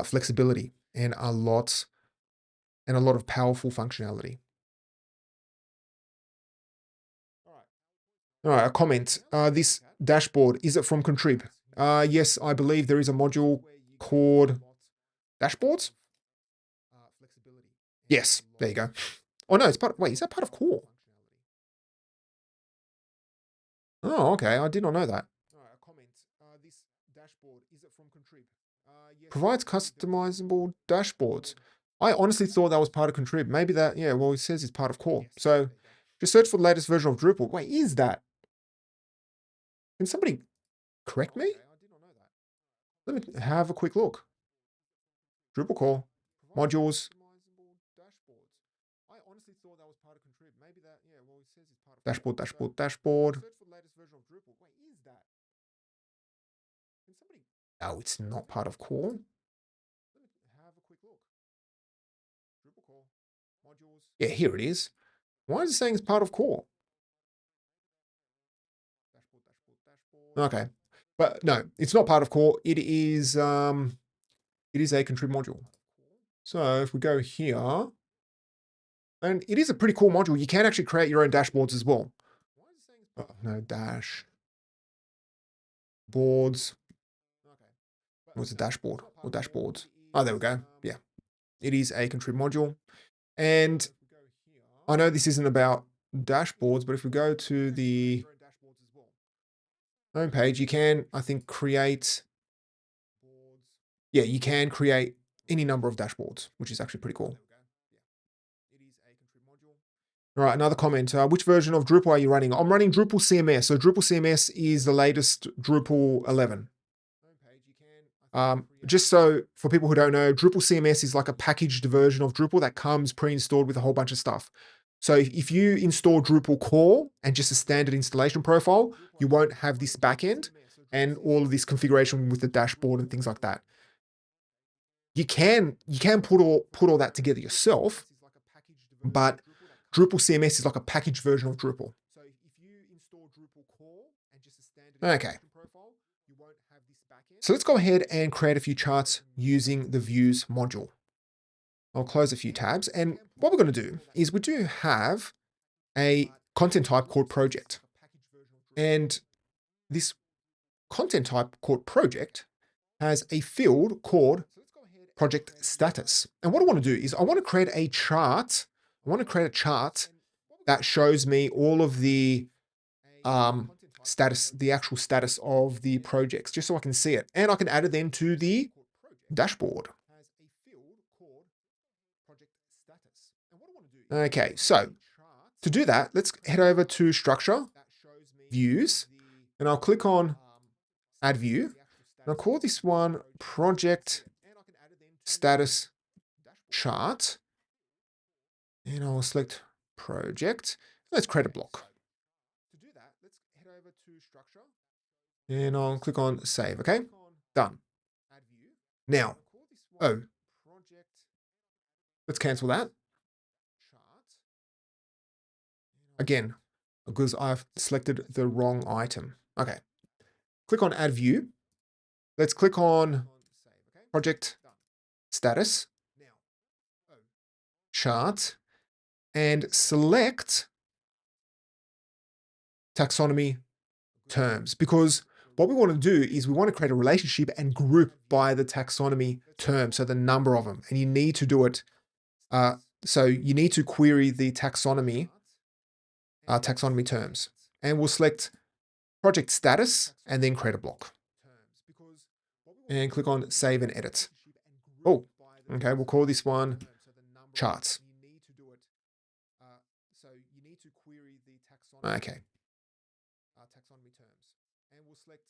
flexibility and a lot of powerful functionality. All right, a comment. This dashboard, is it from Contrib? Yes, I believe there is a module called Dashboards. Yes, there you go. Oh no, it's part. Wait, is that part of Core? Oh, okay. I did not know that. Provides customizable dashboards. I honestly thought that was part of Contrib. Maybe that, yeah, well, it says it's part of Core. So just search for the latest version of Drupal. Wait, is that? Can somebody correct me? Let me have a quick look. Drupal Core, modules. Dashboard. No, it's not part of Core. Yeah, here it is. Why is it saying it's part of Core? Okay. But no, it's not part of Core. It is a Contrib module. So if we go here, and it is a pretty cool module. You can actually create your own dashboards as well. Oh, no, dash. Boards. What's a dashboard or dashboards? Oh, there we go. Yeah. It is a Contrib module. And I know this isn't about dashboards, but if we go to the homepage, you can, I think, create, yeah, you can create any number of dashboards, which is actually pretty cool. All right, another comment. Which version of Drupal are you running? I'm running Drupal CMS. So Drupal CMS is the latest Drupal 11. Just so for people who don't know, Drupal CMS is like a packaged version of Drupal that comes pre-installed with a whole bunch of stuff. So if you install Drupal core and just a standard installation profile, you won't have this backend and all of this configuration with the dashboard and things like that. You can put all that together yourself, but Drupal CMS is like a packaged version of Drupal. Okay. So let's go ahead and create a few charts using the views module. I'll close a few tabs. And what we're going to do is we do have a content type called project. And this content type called project has a field called project status. And what I want to do is I want to create a chart. I want to create a chart that shows me all of the status, the actual status of the projects, just so I can see it. And I can add it then to the dashboard. Okay, so to do that, let's head over to Structure, Views, and I'll click on Add View. And I'll call this one Project Status Chart. And I'll select Project. Let's create a block. And I'll click on Save, okay? Done. Now, let's cancel that. Again, because I've selected the wrong item. Okay. Click on Add View. Let's click on Project Status, Chart, and select Taxonomy Terms, because what we want to do is we want to create a relationship and group by the taxonomy term, so the number of them. And you need to do it. So you need to query the taxonomy terms. And we'll select project status and then create a block. And click on save and edit. Oh, okay, we'll call this one charts. Okay. Taxonomy terms. And we'll select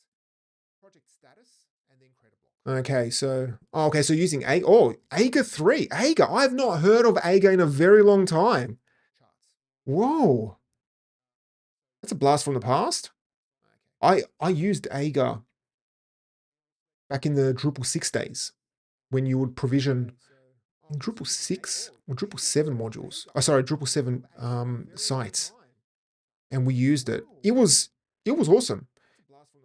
project status and then create a block. Okay, so using Aga 3. Aga. I've not heard of Aga in a very long time. Whoa. That's a blast from the past. I used Aga back in the Drupal 6 days when you would provision Drupal 6 or Drupal 7 modules. Oh, sorry, Drupal 7 sites. And we used it. It was awesome.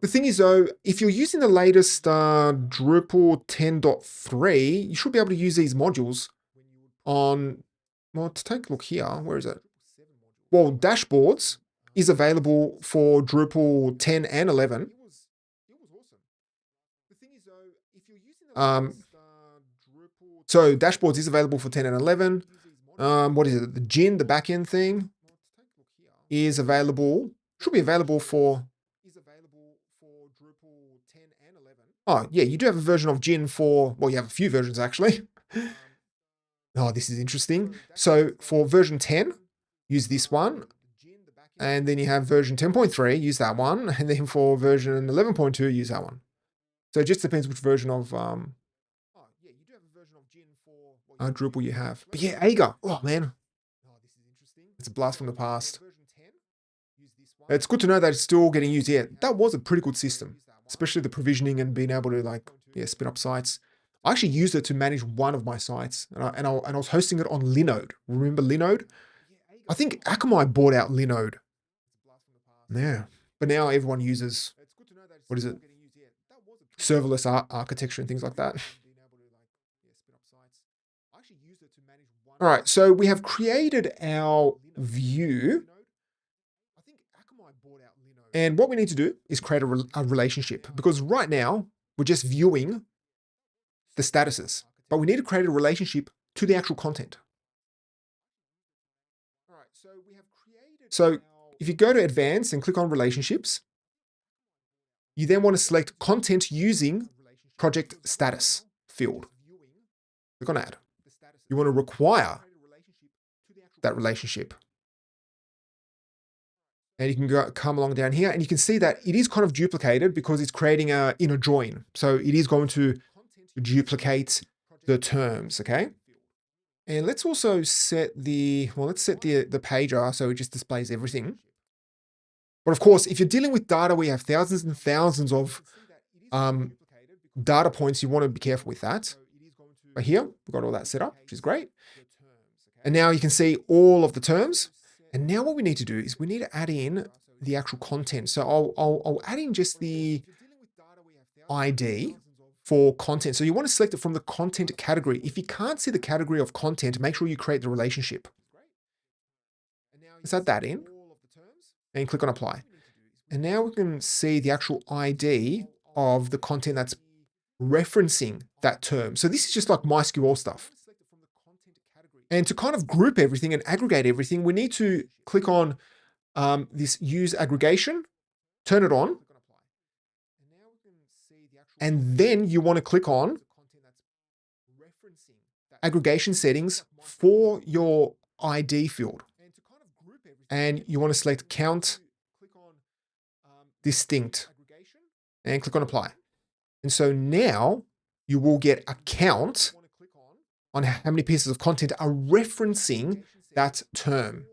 The thing is though, if you're using the latest Drupal 10.3, you should be able to use these modules on, well, to take a look here, where is it? Well, dashboards is available for Drupal 10 and 11. So dashboards is available for 10 and 11. What is it? The Gin, the backend thing, is available, should be available for. Oh, yeah, you do have a version of Gin for, well, you have a few versions actually. Oh, this is interesting. So for version 10, use this one. And then you have version 10.3, use that one. And then for version 11.2, use that one. So it just depends which version of Drupal you have. But yeah, Aga, oh man, it's a blast from the past. It's good to know that it's still getting used. Yeah, that was a pretty good system, especially the provisioning and being able to spin up sites. I actually used it to manage one of my sites, and I was hosting it on Linode. Remember Linode? I think Akamai bought out Linode. Yeah, but now everyone uses, what is it? Serverless architecture and things like that. All right, so we have created our view. And what we need to do is create a relationship, because right now we're just viewing the statuses, but we need to create a relationship to the actual content. So if you go to advanced and click on relationships, you then want to select content using project status field. Click on add. You want to require that relationship. And you can come along down here and you can see that it is kind of duplicated because it's creating a inner join. So it is going to duplicate the terms, okay? And let's also set the pager so it just displays everything. But of course, if you're dealing with data where you have thousands and thousands of data points, you want to be careful with that. But here, we've got all that set up, which is great. And now you can see all of the terms. And now what we need to do is we need to add in the actual content. So I'll add in just the ID for content. So you want to select it from the content category. If you can't see the category of content, make sure you create the relationship. Let's add that in and click on apply. And now we can see the actual ID of the content that's referencing that term. So this is just like MySQL stuff. And to kind of group everything and aggregate everything, we need to click on this use aggregation, turn it on. And then you want to click on aggregation settings for your ID field. And you want to select count distinct and click on apply. And so now you will get a count on how many pieces of content are referencing that term.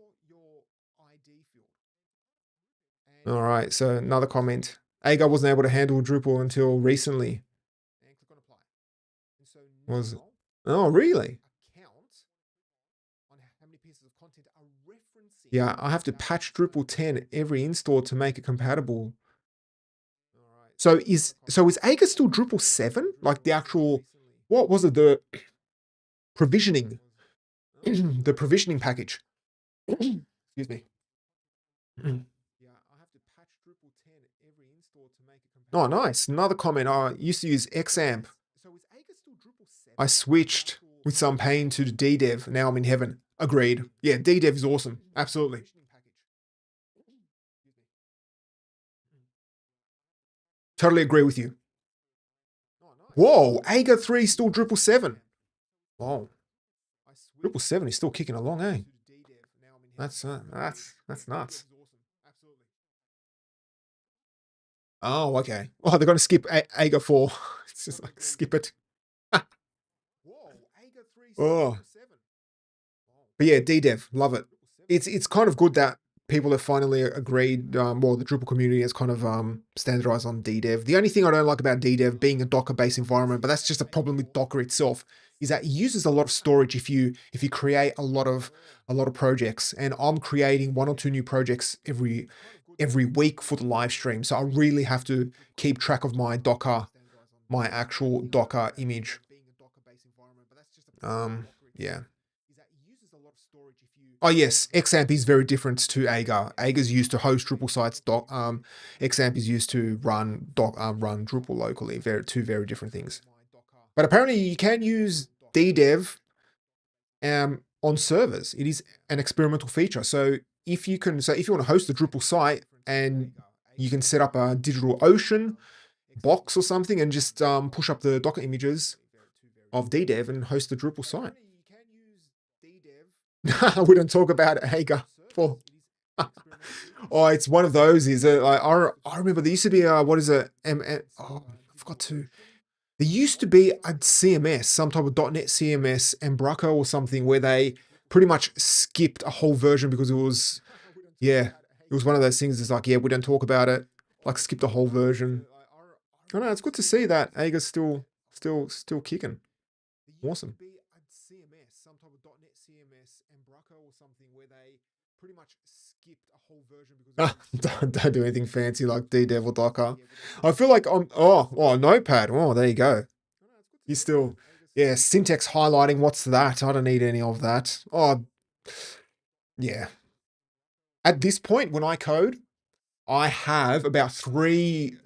All right, so another comment. Aga wasn't able to handle Drupal until recently. Oh, really? Yeah, I have to patch Drupal 10 every install to make it compatible. So is Aga still Drupal 7? Like the actual, what was it? The provisioning, the provisioning package. Excuse me. Oh, nice. Another comment. I used to use XAMPP. I switched with some pain to DDev. Now I'm in heaven. Agreed. Yeah, DDev is awesome. Absolutely. Totally agree with you. Whoa, Aga 3 is still Drupal 7. Whoa. Drupal 7 is still kicking along, eh? That's nuts. Oh, okay. Oh, they're going to skip Aga 4. It's just like, skip it. Oh. But yeah, DDev, love it. It's kind of good that people have finally agreed, well, the Drupal community has kind of standardized on DDev. The only thing I don't like about DDev being a Docker-based environment, but that's just a problem with Docker itself, is that it uses a lot of storage if you create a lot of projects. And I'm creating 1 or 2 new projects every week for the live stream. So I really have to keep track of my Docker, my actual Docker image. Yeah. Oh yes, XAMPP is very different to Aga. Aga is used to host Drupal sites. XAMPP is used to run Drupal locally. Two very different things. But apparently you can use DDev on servers. It is an experimental feature. So if you want to host a Drupal site and you can set up a DigitalOcean box or something and just push up the Docker images of DDev and host the Drupal site. We don't talk about Aga. Oh, it's one of those. Is it? Like, I remember there used to be what is it? Oh, I forgot to. There used to be a CMS, some type of .NET CMS, Embraco or something, where they pretty much skipped a whole version because it was, yeah, it was one of those things. It's like, yeah, we don't talk about it. Like, skip the whole version. I don't know. It's good to see that Aga's still kicking. Awesome. Some type of .NET CMS, Embraco or something, where they pretty much skipped a whole version because don't do anything fancy like DDev or Docker. I feel like Notepad. Oh, there you go. You still, yeah, syntax highlighting. What's that? I don't need any of that. Oh, yeah. At this point, when I code, I have about 3.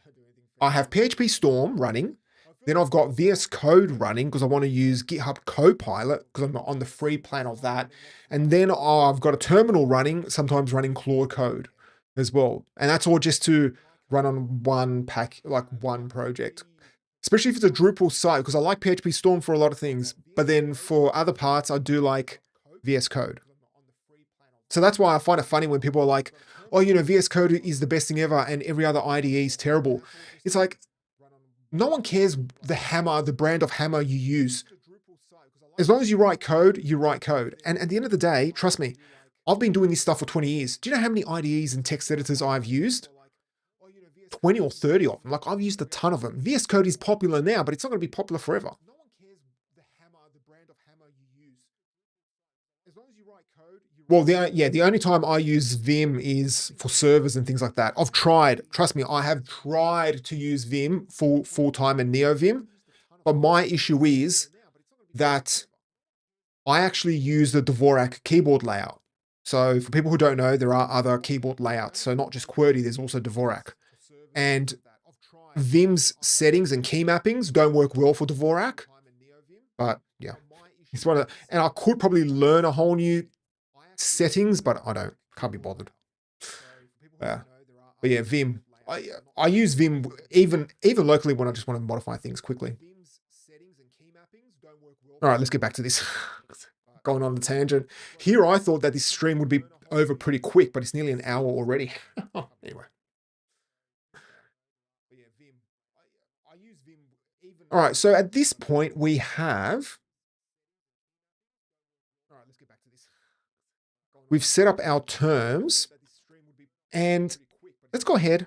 I have PHP Storm running. Then I've got VS Code running because I want to use GitHub Copilot because I'm on the free plan of that. And then I've got a terminal running, sometimes running Claude Code as well. And that's all just to run on one project. Especially if it's a Drupal site, because I like PHP Storm for a lot of things. But then for other parts, I do like VS Code. So that's why I find it funny when people are like, oh, VS Code is the best thing ever and every other IDE is terrible. It's like, no one cares the brand of hammer you use. As long as you write code, you write code. And at the end of the day, trust me, I've been doing this stuff for 20 years. Do you know how many IDEs and text editors I've used? 20 or 30 of them. Like, I've used a ton of them. VS Code is popular now, but it's not going to be popular forever. Well, the only time I use Vim is for servers and things like that. I've tried, trust me, I have tried to use Vim full time and NeoVim, but my issue is that I actually use the Dvorak keyboard layout. So for people who don't know, there are other keyboard layouts. So not just QWERTY, there's also Dvorak. And Vim's settings and key mappings don't work well for Dvorak. But yeah, it's one of the, and I could probably learn a whole new settings, but I can't be bothered. But yeah, Vim. I use Vim even locally when I just want to modify things quickly. All right, let's get back to this. Going on a tangent. Here, I thought that this stream would be over pretty quick, but it's nearly an hour already. Anyway. All right, so at this point, we have... We've set up our terms, and let's go ahead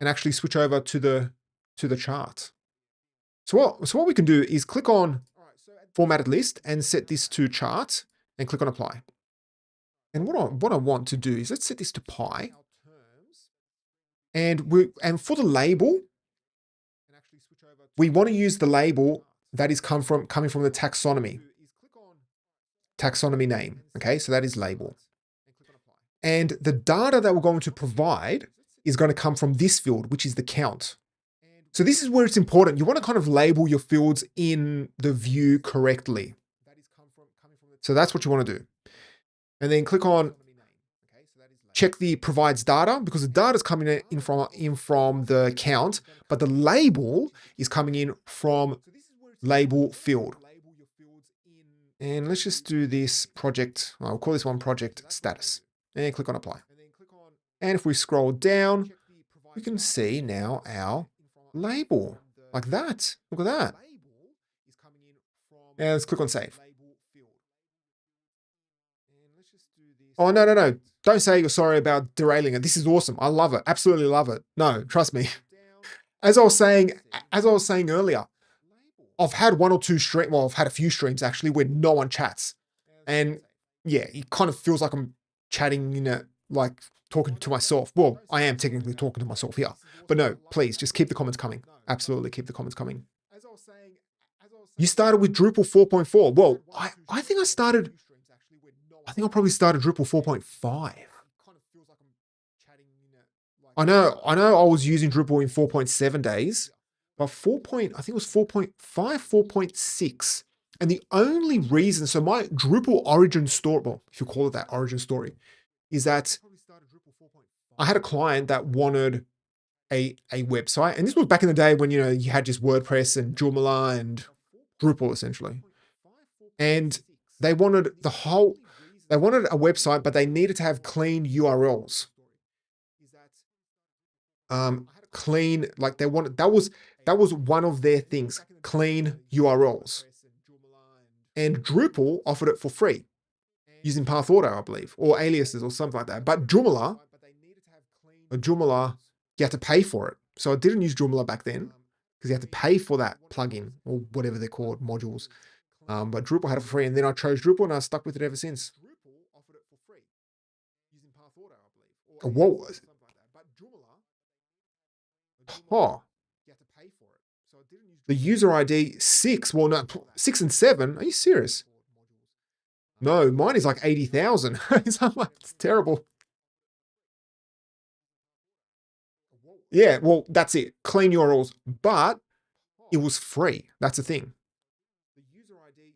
and actually switch over to the chart. So what we can do is click on formatted list and set this to chart and click on apply. And what I want to do is let's set this to pi. And for the label, we want to use the label that is coming from the taxonomy name. Okay, so that is label. And the data that we're going to provide is going to come from this field, which is the count. So this is where it's important. You want to kind of label your fields in the view correctly. So that's what you want to do. And then click on check the provides data, because the data is coming in from the count, but the label is coming in from label field. And let's just do this project. I'll call this one project status, and click on apply. And if we scroll down, we can see now our label like that. Look at that. And let's click on save. Oh, no. Don't say you're sorry about derailing it. This is awesome. I love it. Absolutely love it. No, trust me. As I was saying earlier, I've had one or two streams, well, I've had a few streams actually where no one chats. And yeah, it kind of feels like I'm chatting, like talking to myself. Well, I am technically talking to myself here. But no, please just keep the comments coming. Absolutely keep the comments coming. You started with Drupal 4.4. Well, I think I probably started Drupal 4.5. I know I was using Drupal in 4.7 days, but I think it was 4.5, 4.6. And the only reason, so my Drupal origin story, well, if you call it that origin story, is that I had a client that wanted a website. And this was back in the day when, you had just WordPress and Joomla and Drupal essentially. And they wanted a website, but they needed to have clean URLs. Clean, like they wanted, that was one of their things, clean URLs. And Drupal offered it for free using Path Auto, I believe, or aliases or something like that. But Joomla, you have to pay for it. So I didn't use Joomla back then because you have to pay for that plugin or whatever they're called, modules. But Drupal had it for free, and then I chose Drupal and I stuck with it ever since. Whoa. Oh. The user ID 6, well, no, 6 and 7. Are you serious? No, mine is like 80,000. It's terrible. Yeah, well, that's it. Clean URLs, but it was free. That's the thing.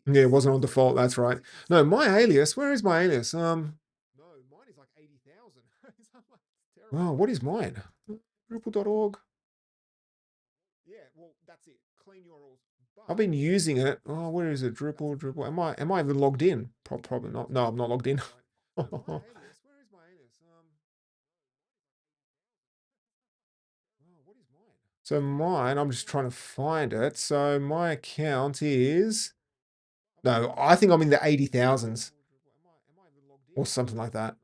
Yeah, it wasn't on default. That's right. No, my alias. Where is my alias? Oh, what is mine? Drupal.org. I've been using it. Oh, where is it? Drupal. Am I even logged in? Probably not. No, I'm not logged in. So mine, I'm just trying to find it. So my account is, no, I think I'm in the 80,000s or something like that.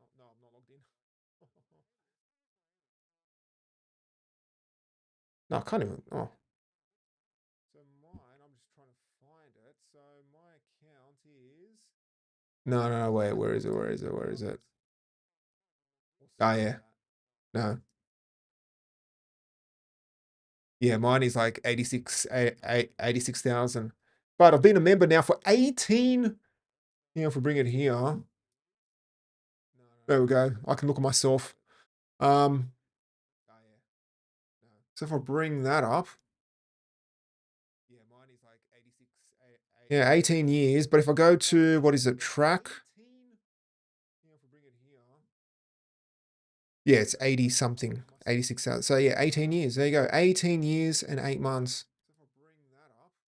No, I can't even, oh. No, wait, where is it? Oh, yeah, no. Yeah, mine is like 86,000. But I've been a member now for 18. If we bring it here. There we go. I can look at myself. So if I bring that up. Yeah, 18 years. But if I go to, what is it, track? Yeah, it's 80 something, 86,000. So yeah, 18 years. There you go. 18 years and 8 months.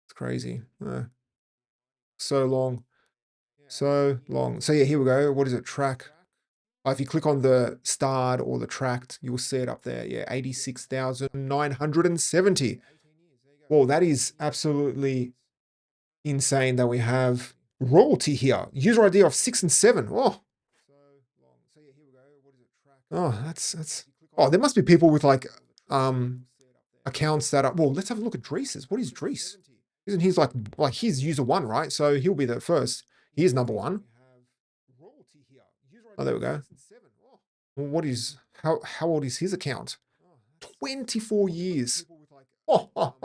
It's crazy. So long. So long. So yeah, here we go. What is it? Track. If you click on the starred or the tracked, you'll see it up there. Yeah, 86,970. Well, that is absolutely insane that we have royalty here. User ID of 6 and 7. That's oh, there must be people with like accounts that are, well, let's have a look at Drees's. What is Drees? Isn't he's like he's user 1, right? So he'll be the first. He is number 1. Oh, there we go. Well, how old is his account? 24 years. Oh,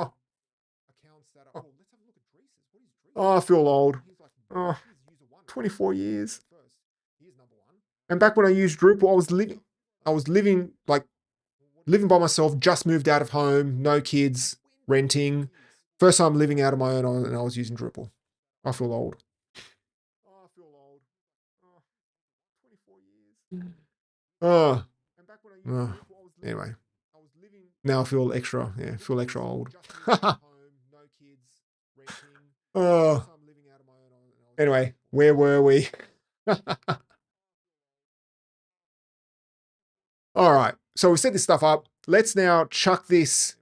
I feel old. 24 years. And back when I used Drupal, I was living like living by myself, just moved out of home, no kids, renting. First time living out of my own, and I was using Drupal. I feel old. Oh, anyway. Now I feel extra, feel extra old. Oh. Anyway, where were we? All right, so we set this stuff up. Let's now chuck this.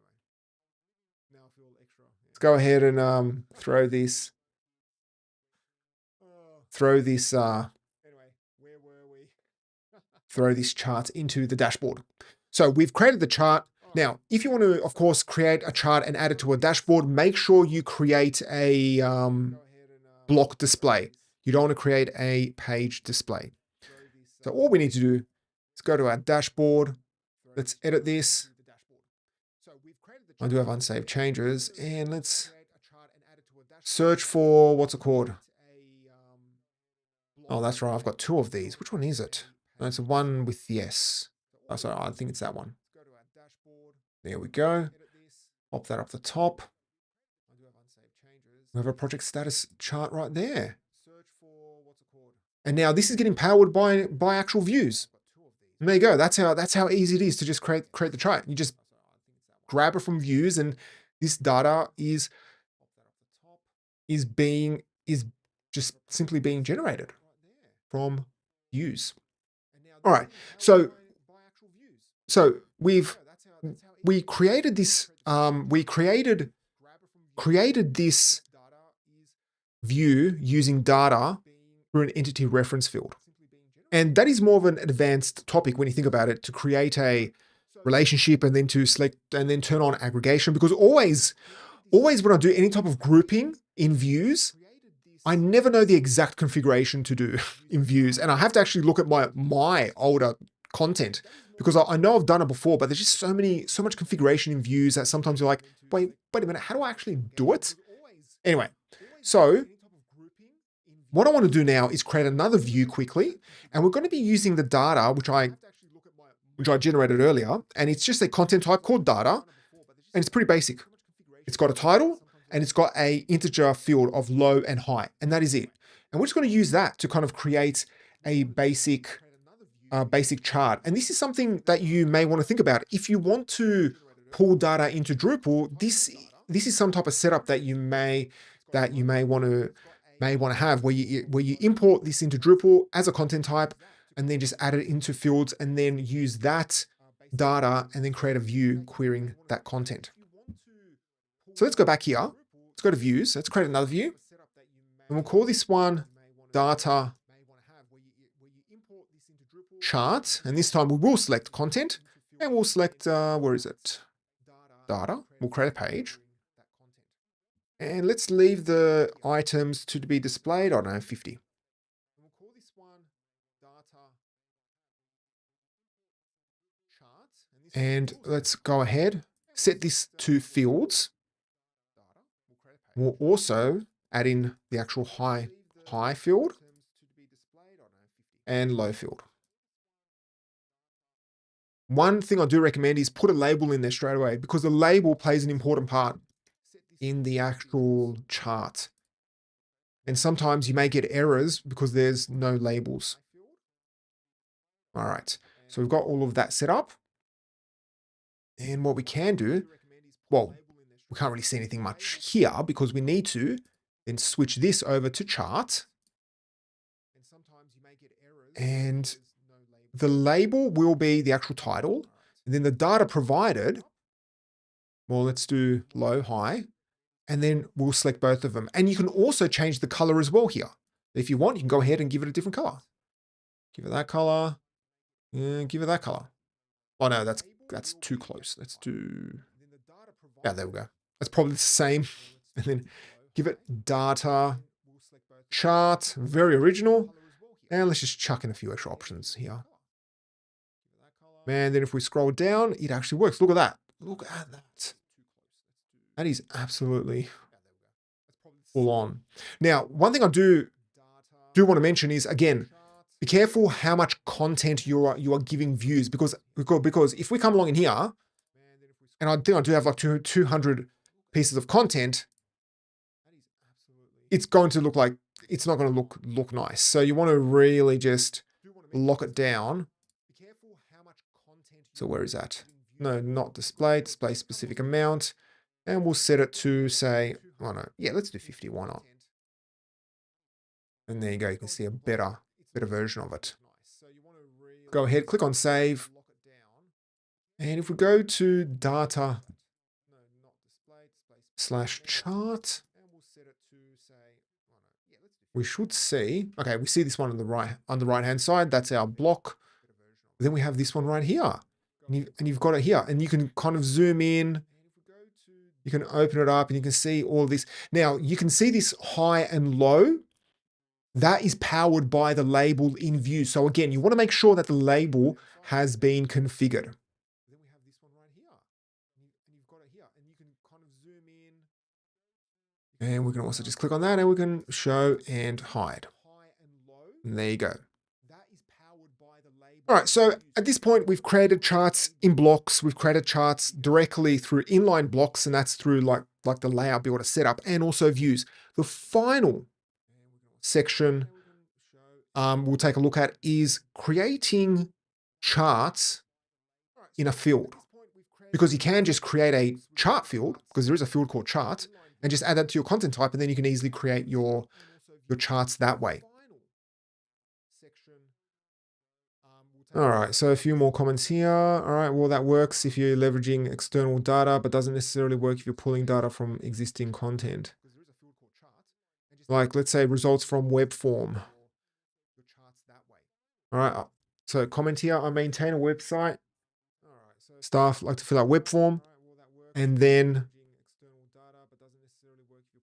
Let's go ahead and throw this chart into the dashboard. So we've created the chart. Now, if you want to, of course, create a chart and add it to a dashboard, make sure you create a block display. You don't want to create a page display. So all we need to do is go to our dashboard. Let's edit this. I do have unsaved changes, and let's search for, what's it called? Oh, that's right. I've got two of these. Which one is it? No, it's the one with the S. Oh, sorry, I think it's that one. There we go. Pop that up the top. We have a project status chart right there. And now this is getting powered by actual views. And there you go. That's how easy it is to just create the chart. You just grab it from views, and this data is just simply being generated from views. All right. So we created this created this view using data through an entity reference field. And that is more of an advanced topic when you think about it, to create a relationship and then to select and then turn on aggregation, because always when I do any type of grouping in views, I never know the exact configuration to do in views. And I have to actually look at my older content, because I know I've done it before, but there's just so much configuration in views that sometimes you're like, wait a minute, how do I actually do it? Anyway, so what I want to do now is create another view quickly, and we're going to be using the data which I generated earlier, and it's just a content type called data, and it's pretty basic. It's got a title, and it's got a integer field of low and high, and that is it. And we're just going to use that to kind of create a basic chart. And this is something that you may want to think about. If you want to pull data into Drupal, this is some type of setup that you may want to have, where you import this into Drupal as a content type, and then just add it into fields, and then use that data and then create a view querying that content. So let's go back here. Let's go to views. Let's create another view, and we'll call this one data chart. And this time we will select content, and we'll select, where is it? Data. We'll create a page. And let's leave the items to be displayed, I don't know, 50. And let's go ahead, set this to fields. We'll also add in the actual high field and low field. One thing I do recommend is put a label in there straight away, because the label plays an important part in the actual chart. And sometimes you may get errors because there's no labels. All right, so we've got all of that set up. And what we can do, well, we can't really see anything much here, because we need to then switch this over to chart. And the label will be the actual title. And then the data provided, well, let's do low, high, and then we'll select both of them. And you can also change the color as well here. If you want, you can go ahead and give it a different color. Give it that color. Yeah, give it that color. Oh no, that's too close. Let's do, yeah, there we go. That's probably the same. And then give it data chart, very original. And let's just chuck in a few extra options here. And then if we scroll down, it actually works. Look at that. Look at that. That is absolutely full on. Now, one thing I do want to mention is, again, be careful how much content you are giving views, because if we come along in here and I think I do have like 200 pieces of content, it's going to look like, it's not going to look nice. So you want to really just lock it down. So where is that? No, not display specific amount. And we'll set it to say, oh no, yeah, let's do 50, why not? And there you go, you can see a better version of it. Go ahead, click on save. And if we go to data /chart, we should see, okay, we see this one on the right hand side, that's our block. Then we have this one right here. And you've got it here, and you can kind of zoom in. You can open it up and you can see all this. Now you can see this high and low. That is powered by the label in view. So again, you want to make sure that the label has been configured. And we can also just click on that and we can show and hide. And there you go. All right, so at this point, we've created charts in blocks. We've created charts directly through inline blocks, and that's through like the layout builder setup and also views. The final section we'll take a look at is creating charts in a field. Because you can just create a chart field, because there is a field called chart, and just add that to your content type, and then you can easily create your charts that way. All right, so a few more comments here. All right, well, that works if you're leveraging external data, but doesn't necessarily work if you're pulling data from existing content. Like, let's say results from web form. All right, so comment here, I maintain a website. Staff like to fill out web form, and then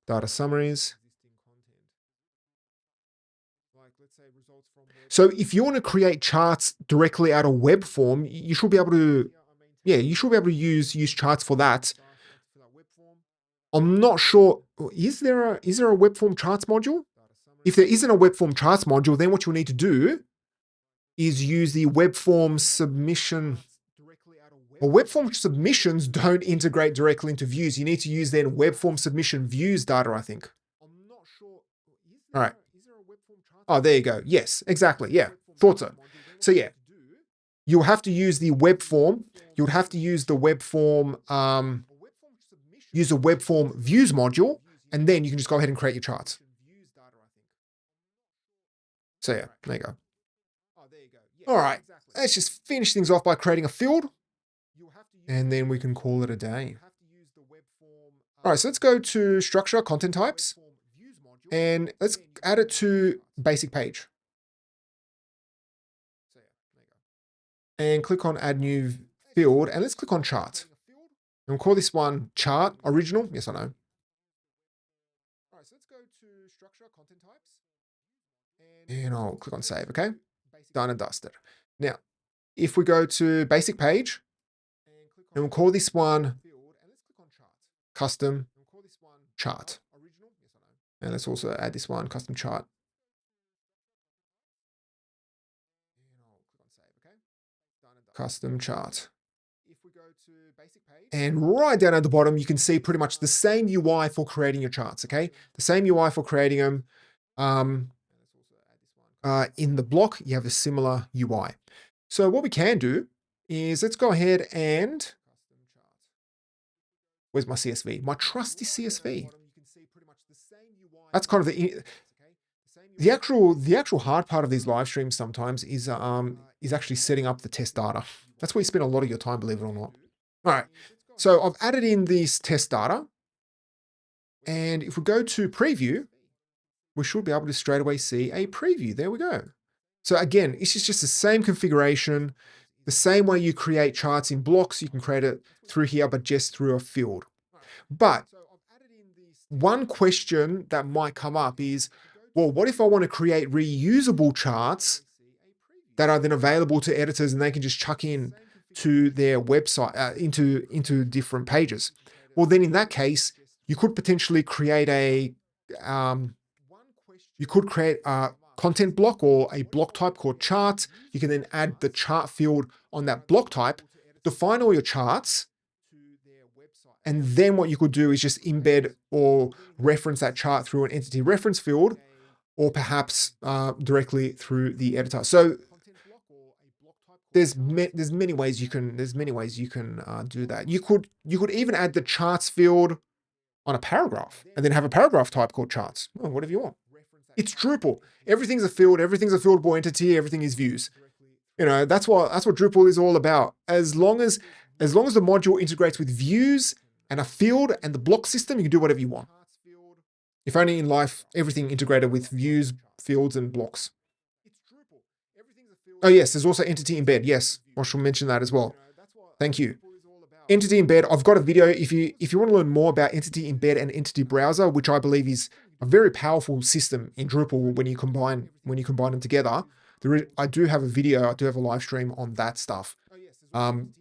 data summaries. So if you want to create charts directly out of web form, you should be able to, use charts for that. I'm not sure, is there a web form charts module? If there isn't a web form charts module, then what you'll need to do is use the web form submission. Well, web form submissions don't integrate directly into views. You need to use then web form submission views data, I think. All right. Oh, there you go. Yes, exactly. Yeah, thought so. So yeah, you'll have to use the web form. You'll have to use the web form, use a web form views module, and then you can just go ahead and create your charts. So yeah, there you go. All right, let's just finish things off by creating a field, and then we can call it a day. All right, so let's go to structure, content types, and let's add it to basic page. And click on add new field, and let's click on chart. And we'll call this one chart original. Yes, I know. All right, so let's go to structure, content types. And I'll click on save, okay? Done and dusted. Now, if we go to basic page, and we'll call this one custom chart. And let's also add this one, custom chart. Custom chart. And right down at the bottom, you can see pretty much the same UI for creating your charts, okay? The same UI for creating them. In the block, you have a similar UI. So what we can do is let's go ahead and, where's my CSV? My trusty CSV. That's kind of the actual hard part of these live streams sometimes is actually setting up the test data. That's where you spend a lot of your time, believe it or not. All right, so I've added in this test data, and if we go to preview, we should be able to straight away see a preview. There we go. So again, it's just the same configuration, the same way you create charts in blocks, you can create it through here, but just through a field. But one question that might come up is, well, what if I want to create reusable charts that are then available to editors and they can just chuck in to their website, into different pages? Well, then in that case, you could potentially create a content block or a block type called chart. You can then add the chart field on that block type, define all your charts, And then what you could do is just embed or reference that chart through an entity reference field, or perhaps directly through the editor. So there's many ways you can do that. You could even add the charts field on a paragraph and then have a paragraph type called charts. Well, whatever you want. It's Drupal. Everything's a field. Everything's a fieldable entity. Everything is views. You know, that's what Drupal is all about. As long as the module integrates with views and a field and the block system, you can do whatever you want. If only in life, everything integrated with views, fields, and blocks. Oh yes, there's also entity embed. Yes, I shall mention that as well. Thank you. Entity embed, I've got a video. If you want to learn more about entity embed and entity browser, which I believe is a very powerful system in Drupal when you combine them together, I do have a video, I do have a live stream on that stuff.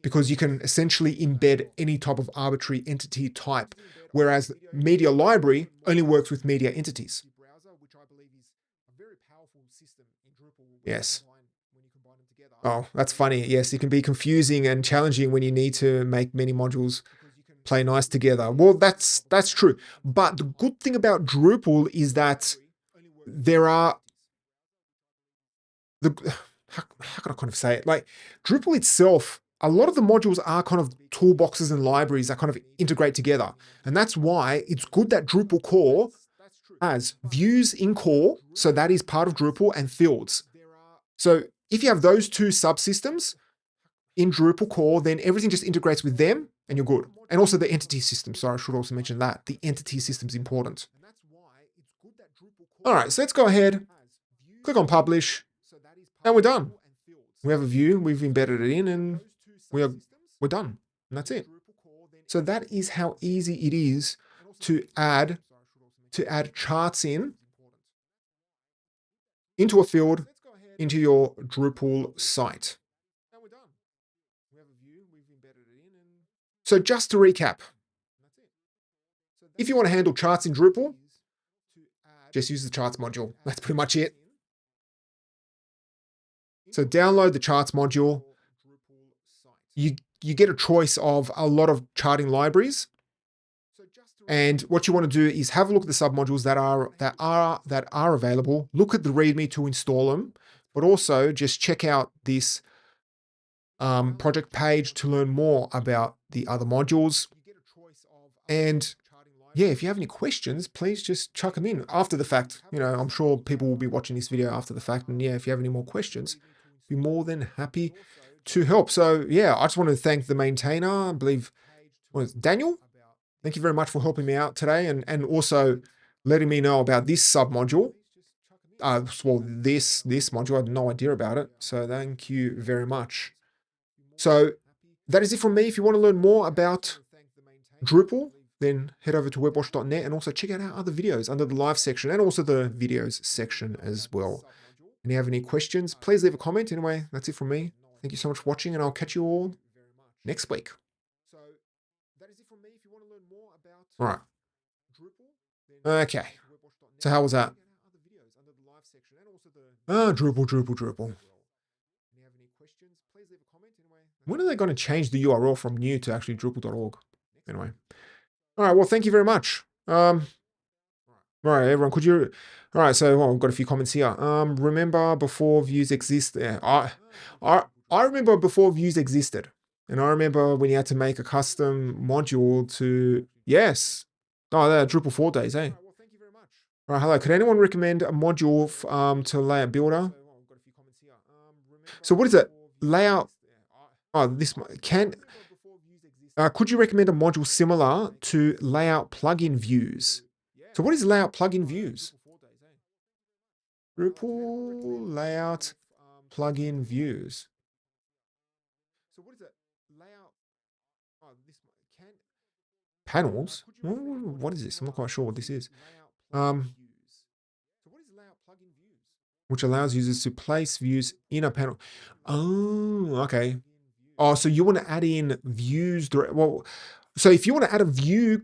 Because you can essentially embed any type of arbitrary entity type, whereas media library only works with media entities. Yes. Oh, that's funny. Yes, it can be confusing and challenging when you need to make many modules play nice together. Well, that's true. But the good thing about Drupal is that there are how can I kind of say it? Like Drupal itself, a lot of the modules are kind of toolboxes and libraries that kind of integrate together. And that's why it's good that Drupal core has views in core. So that is part of Drupal, and fields. So if you have those two subsystems in Drupal core, then everything just integrates with them and you're good. And also the entity system. Sorry, I should also mention that. The entity system is important. All right, so let's go ahead, click on publish, and we're done. We have a view, we've embedded it in, and we're done. And that's it. So that is how easy it is to add charts into a field, into your Drupal site. So just to recap, if you want to handle charts in Drupal, just use the charts module. That's pretty much it. So download the charts module. You get a choice of a lot of charting libraries. And what you want to do is have a look at the submodules that are available. Look at the README to install them, but also just check out this project page to learn more about the other modules. And yeah, if you have any questions, please just chuck them in after the fact. You know, I'm sure people will be watching this video after the fact. And yeah, if you have any more questions, be more than happy to help. So yeah, I just want to thank the maintainer, I believe, Daniel. Thank you very much for helping me out today, and also letting me know about this submodule. Well, this module, I had no idea about it. So thank you very much. So that is it from me. If you want to learn more about Drupal, then head over to webwash.net and also check out our other videos under the live section and also the videos section as well. And if you have any questions, please leave a comment. Anyway, that's it from me. Thank you so much for watching, and I'll catch you all next week. All right. Okay. So how was that? Drupal. When are they going to change the URL from new to actually Drupal.org? Anyway. All right. Well, thank you very much. All right, everyone. All right. So I've got a few comments here. Remember before views exist? Yeah, I remember before views existed, and I remember when you had to make a custom module to yes. Oh, they're Drupal 4 days, eh? All right. Hello. Could anyone recommend a module to Layout Builder? So what is it? Layout. Oh, this can. Could you recommend a module similar to Layout Plugin Views? So what is Layout Plugin Views? Drupal Layout Plugin Views. Panels? What is this? I'm not quite sure what this is. Which allows users to place views in a panel. Oh, okay. Oh, so you want to add in views direct. Well, so if you want to add a view,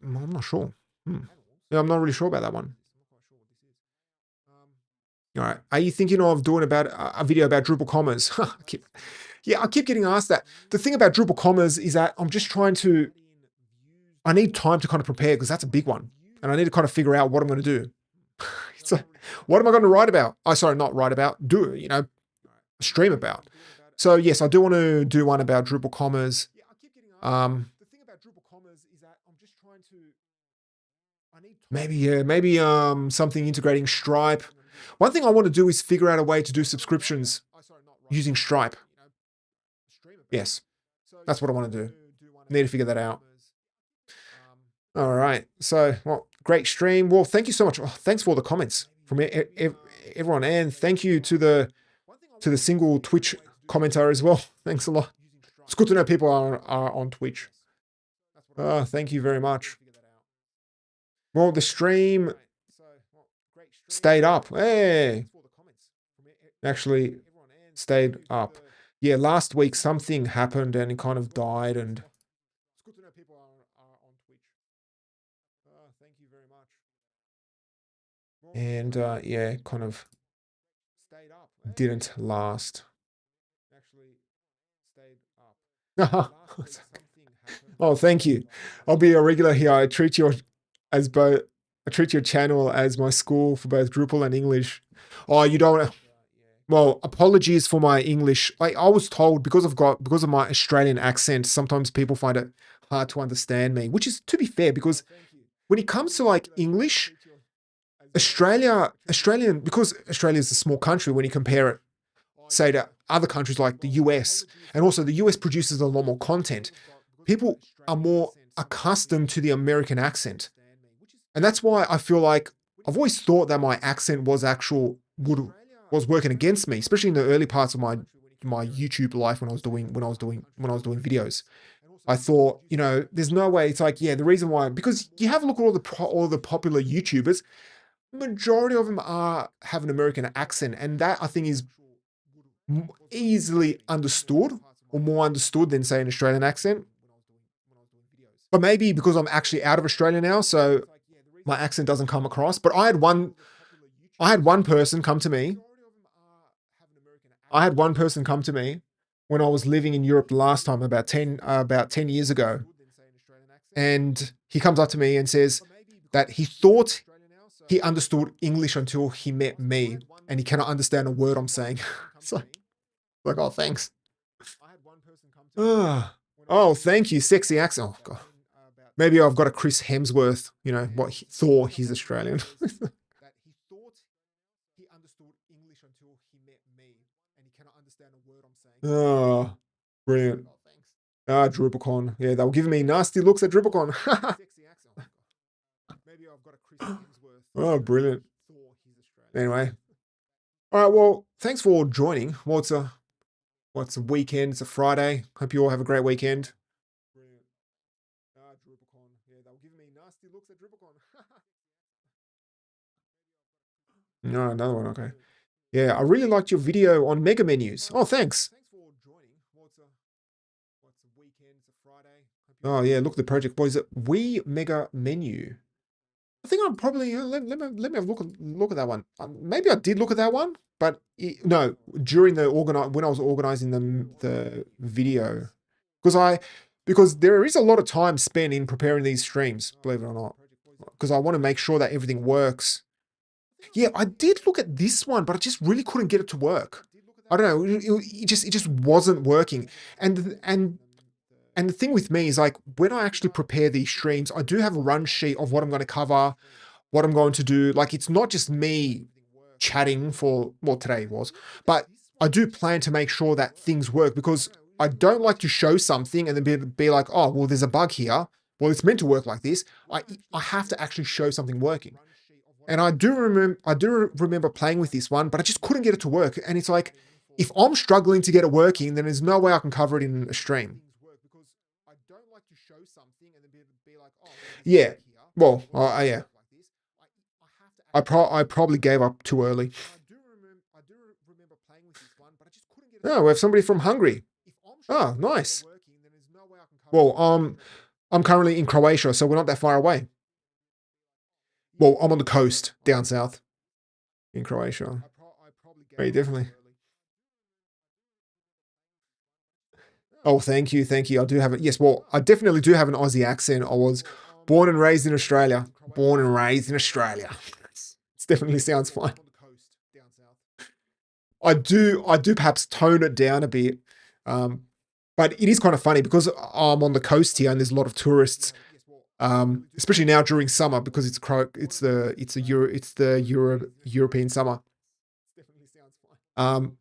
I'm not sure. Yeah, I'm not really sure about that one. All right. Are you thinking of doing about a video about Drupal commas? I keep getting asked that. The thing about Drupal commas is that I'm just trying to I need time to kind of prepare because that's a big one. And I need to kind of figure out what I'm going to do. So what am I going to write about? Oh, sorry, not write about, stream about. So yes, I do want to do one about Drupal commas. Maybe something integrating Stripe. One thing I want to do is figure out a way to do subscriptions using Stripe. Yes, that's what I want to do. Need to figure that out. All right. So, well, great stream. Well, thank you so much. Oh, thanks for all the comments from everyone, and thank you to the single Twitch commenter as well. Thanks a lot. It's good to know people are on Twitch. Thank you very much. Well, the stream stayed up. Hey, actually stayed up. Yeah, last week something happened and it kind of died, and it's good to know people are on Twitch. Thank you very much. And yeah, kind of didn't last. Actually stayed up. Oh, thank you. I'll be a regular here. I treat your channel as my school for both Drupal and English. Oh, you don't. Well, apologies for my English. I was told because of my Australian accent, sometimes people find it hard to understand me, which is to be fair, because when it comes to like English, because Australia is a small country when you compare it, say, to other countries like the US, and also the US produces a lot more content. People are more accustomed to the American accent. And that's why I feel like I've always thought that my accent was working against me, especially in the early parts of my YouTube life when I was doing videos. I thought, there's no way. It's like, yeah, the reason why, because you have a look at all the popular YouTubers, majority of them have an American accent, and that I think is easily understood, or more understood than, say, an Australian accent. But maybe because I'm actually out of Australia now, so my accent doesn't come across. But I had one person come to me. When I was living in Europe the last time, about 10 years ago. And he comes up to me and says that he thought he understood English until he met me, and he cannot understand a word I'm saying. So, like, oh, thanks. Oh, thank you, sexy accent. Oh, God. Maybe I've got a Chris Hemsworth, Thor, he's Australian. Oh, brilliant. DrupalCon. Yeah, they were giving me nasty looks at DrupalCon. Oh, brilliant. Anyway. All right, well, thanks for joining. Well, it's a weekend. It's a Friday. Hope you all have a great weekend. DrupalCon. Yeah, they were giving me nasty looks at DrupalCon. No, another one. Okay. Yeah, I really liked your video on mega menus. Oh, thanks. Oh, yeah, look at the project. What is it? We Mega Menu. I think I'm probably, let me have a look at that one. Maybe I did look at that one, but no, during when I was organizing the video, because there is a lot of time spent in preparing these streams, believe it or not, because I want to make sure that everything works. Yeah, I did look at this one, but I just really couldn't get it to work. I don't know. It just wasn't working. And the thing with me is, like, when I actually prepare these streams, I do have a run sheet of what I'm going to cover, what I'm going to do. Like, it's not just me chatting for, well, today it was, but I do plan to make sure that things work, because I don't like to show something and then be like, oh, well, there's a bug here. Well, it's meant to work like this. I have to actually show something working. And I do remember playing with this one, but I just couldn't get it to work. And it's like, if I'm struggling to get it working, then there's no way I can cover it in a stream. Yeah. Well, yeah. I probably gave up too early. Oh, we have somebody from Hungary. Oh, nice. Well, I'm currently in Croatia, so we're not that far away. Well, I'm on the coast down south in Croatia. Very definitely. Oh, thank you, thank you. I do have it. Yes, well, I definitely do have an Aussie accent. I was born and raised in Australia. Born and raised in Australia. It definitely sounds fine. I do perhaps tone it down a bit. But it is kind of funny because I'm on the coast here and there's a lot of tourists. Especially now during summer because it's European summer. Um,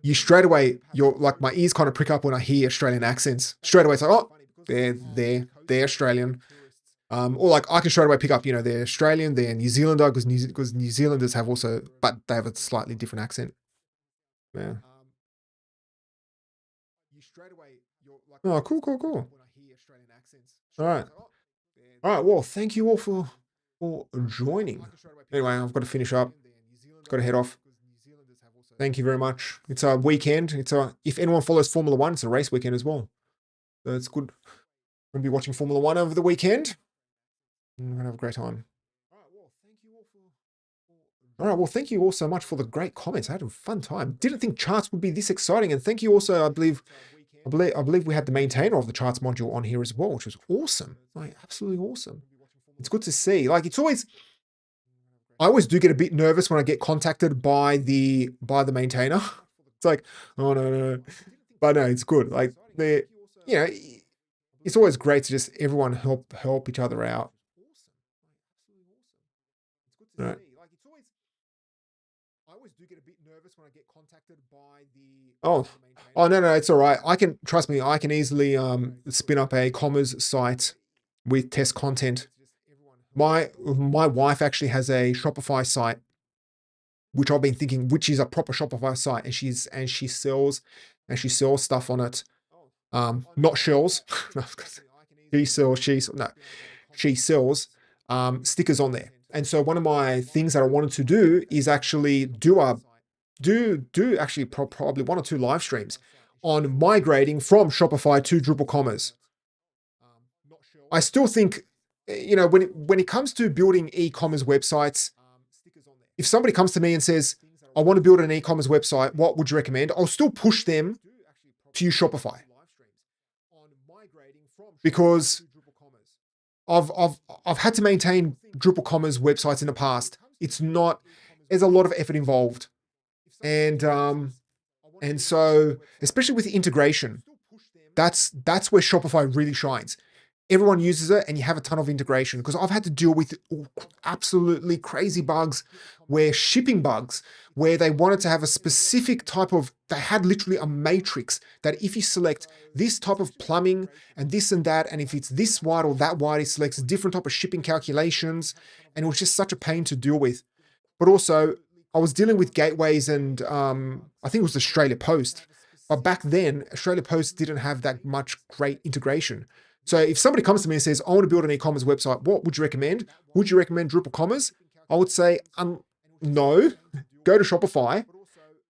you straight away, you're like my ears kind of prick up when I hear Australian accents. Straight away, it's like, oh, they're Australian. Or like I can straight away pick up, they're Australian, they're New Zealander because New Zealanders have also, but they have a slightly different accent. Yeah. Oh, cool, cool, cool. All right. All right. Well, thank you all for joining. Anyway, I've got to finish up. Got to head off. Thank you very much. It's a weekend. If anyone follows Formula One, it's a race weekend as well. So it's good. I'm gonna be watching Formula One over the weekend. I'm gonna have a great time. All right. Well, thank you all so much for the great comments. I had a fun time. Didn't think charts would be this exciting. And thank you also, I believe we had the maintainer of the charts module on here as well, which was awesome. Like absolutely awesome. It's good to see. Like I always do get a bit nervous when I get contacted by the maintainer. It's like, oh no. But no, it's good. Like it's always great to just everyone help each other out. Right. Oh, no, it's all right. Trust me, I can easily spin up a commerce site with test content. My wife actually has a Shopify site, which I've been thinking, which is a proper Shopify site, and she sells stuff on it. Not shells. she sells stickers on there. And so one of my things that I wanted to do is actually do actually probably 1 or 2 live streams on migrating from Shopify to Drupal Commerce. I still think, when it comes to building e-commerce websites, if somebody comes to me and says, I want to build an e-commerce website, what would you recommend? I'll still push them to use Shopify. Because I've had to maintain Drupal Commerce websites in the past. There's a lot of effort involved. And so, especially with the integration, that's where Shopify really shines. Everyone uses it and you have a ton of integration because I've had to deal with absolutely crazy bugs shipping bugs where they wanted to have a specific they had literally a matrix that if you select this type of plumbing and this and that, and if it's this wide or that wide, it selects a different type of shipping calculations. And it was just such a pain to deal with. But also I was dealing with gateways and I think it was Australia Post. But back then, Australia Post didn't have that much great integration. So if somebody comes to me and says, I want to build an e-commerce website, what would you recommend? Would you recommend Drupal Commerce? I would say, no, go to Shopify.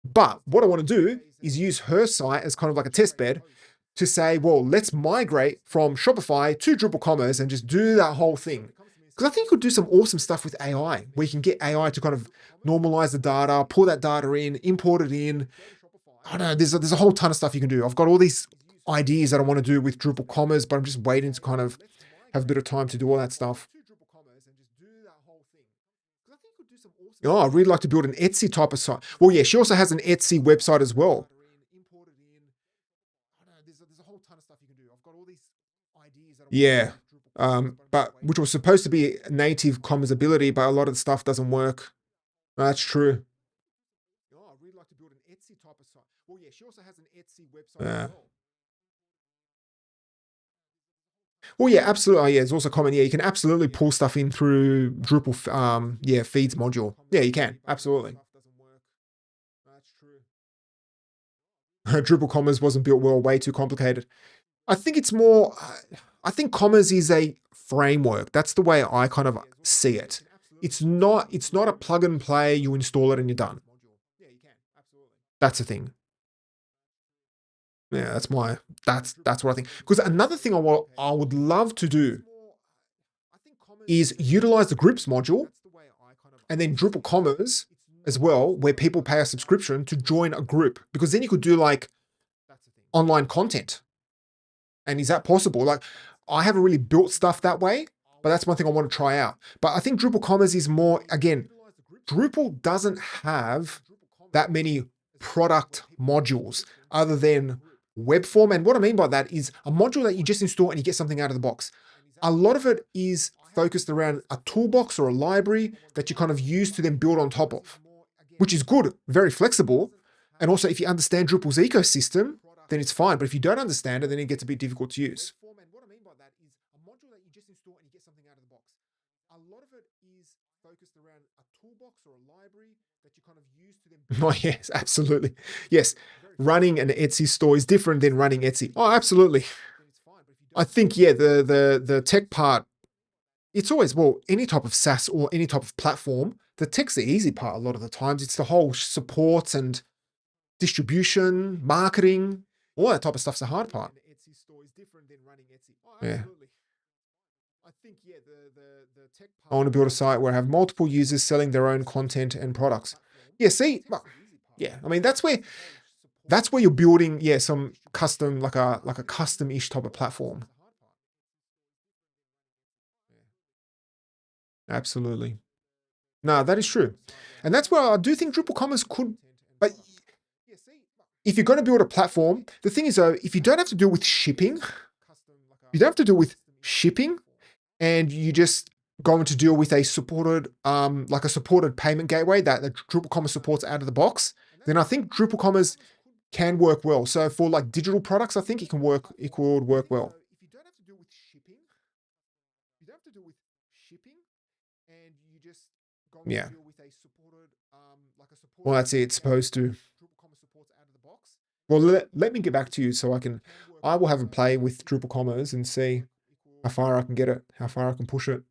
But what I want to do is use her site as kind of like a test bed to say, well, let's migrate from Shopify to Drupal Commerce and just do that whole thing. Because I think you could do some awesome stuff with AI, where you can get AI to kind of normalize the data, pull that data in, import it in. I don't know, there's a whole ton of stuff you can do. I've got all these ideas that I want to do with Drupal Commerce, but I'm just waiting to kind of have a bit of time to do all that stuff. Oh, I'd really like to build an Etsy type of site. Well, yeah, she also has an Etsy website as well. Yeah, but which was supposed to be native commerce ability, but a lot of the stuff doesn't work. That's true. Yeah. Well, yeah, absolutely. Oh, yeah, there's also comment. Yeah, you can absolutely pull stuff in through Drupal, feeds module. Yeah, you can. Absolutely. Drupal Commerce wasn't built well, way too complicated. I think it's more, I think Commerce is a framework. That's the way I kind of see it. It's not a plug and play, you install it and you're done. That's the thing. Yeah, that's what I think. Because another thing I would love to do is utilize the groups module and then Drupal Commerce as well, where people pay a subscription to join a group. Because then you could do like, online content. And is that possible? Like, I haven't really built stuff that way, but that's one thing I want to try out. But I think Drupal Commerce is more, again, Drupal doesn't have that many product modules other than web form. And what I mean by that is a module that you just install and you get something out of the box. A lot of it is focused around a toolbox or a library that you kind of use to then build on top of, which is good, very flexible. And also, if you understand Drupal's ecosystem, then it's fine. But if you don't understand it, then it gets a bit difficult to use. Oh, yes, absolutely. Yes, running an Etsy store is different than running Etsy. Oh, absolutely. I think, yeah, the tech part, it's always, well, any type of SaaS or any type of platform, the tech's the easy part a lot of the times. It's the whole support and distribution, marketing, all that type of stuff's the hard part. Yeah. I want to build a site where I have multiple users selling their own content and products. Yeah, see, yeah, I mean that's where you're building, yeah, some custom, like a custom-ish type of platform. Absolutely. No, that is true. And that's where I do think Drupal Commerce could, but if you're going to build a platform, the thing is though, if you don't have to deal with shipping, you don't have to deal with shipping, and you just going to deal with a supported, like a supported payment gateway that the Drupal Commerce supports out of the box, then I think Drupal Commerce can work well. So for like digital products, I think it can work. It could work well. Yeah. Well, that's it. It's supposed to. Well, let me get back to you so I will have a play with Drupal Commerce and see how far I can get it, how far I can push it.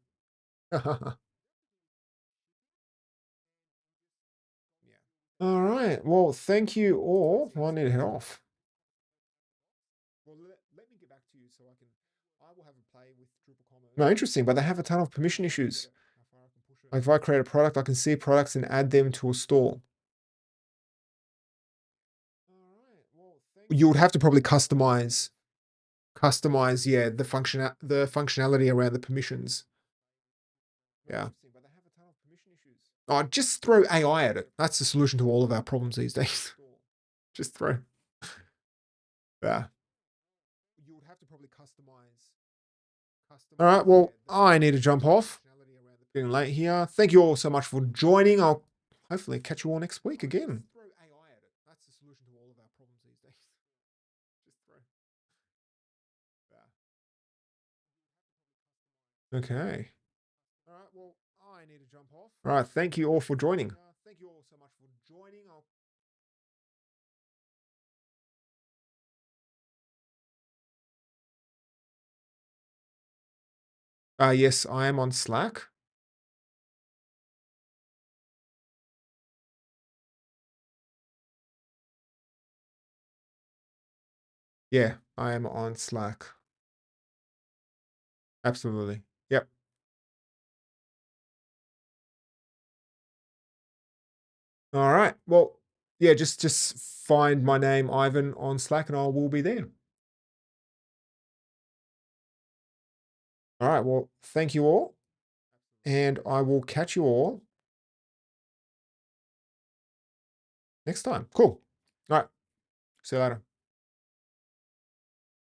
All right. Well, thank you all. Well, I need to head off. No, interesting, but they have a ton of permission issues. Like if I create a product, I can see products and add them to a store. You would have to probably customize, yeah, the functionality around the permissions. Yeah. Oh, just throw AI at it. That's the solution to all of our problems these days. Just throw. Yeah. All right. Well, I need to jump off. Getting late here. Thank you all so much for joining. I'll hopefully catch you all next week again. Okay. All right. Thank you all for joining. Yes, I am on Slack. Yeah, I am on Slack. Absolutely. Yep. All right. Well, yeah, just find my name, Ivan, on Slack, and I will be there. All right. Well, thank you all, and I will catch you all next time. Cool. All right. See you later.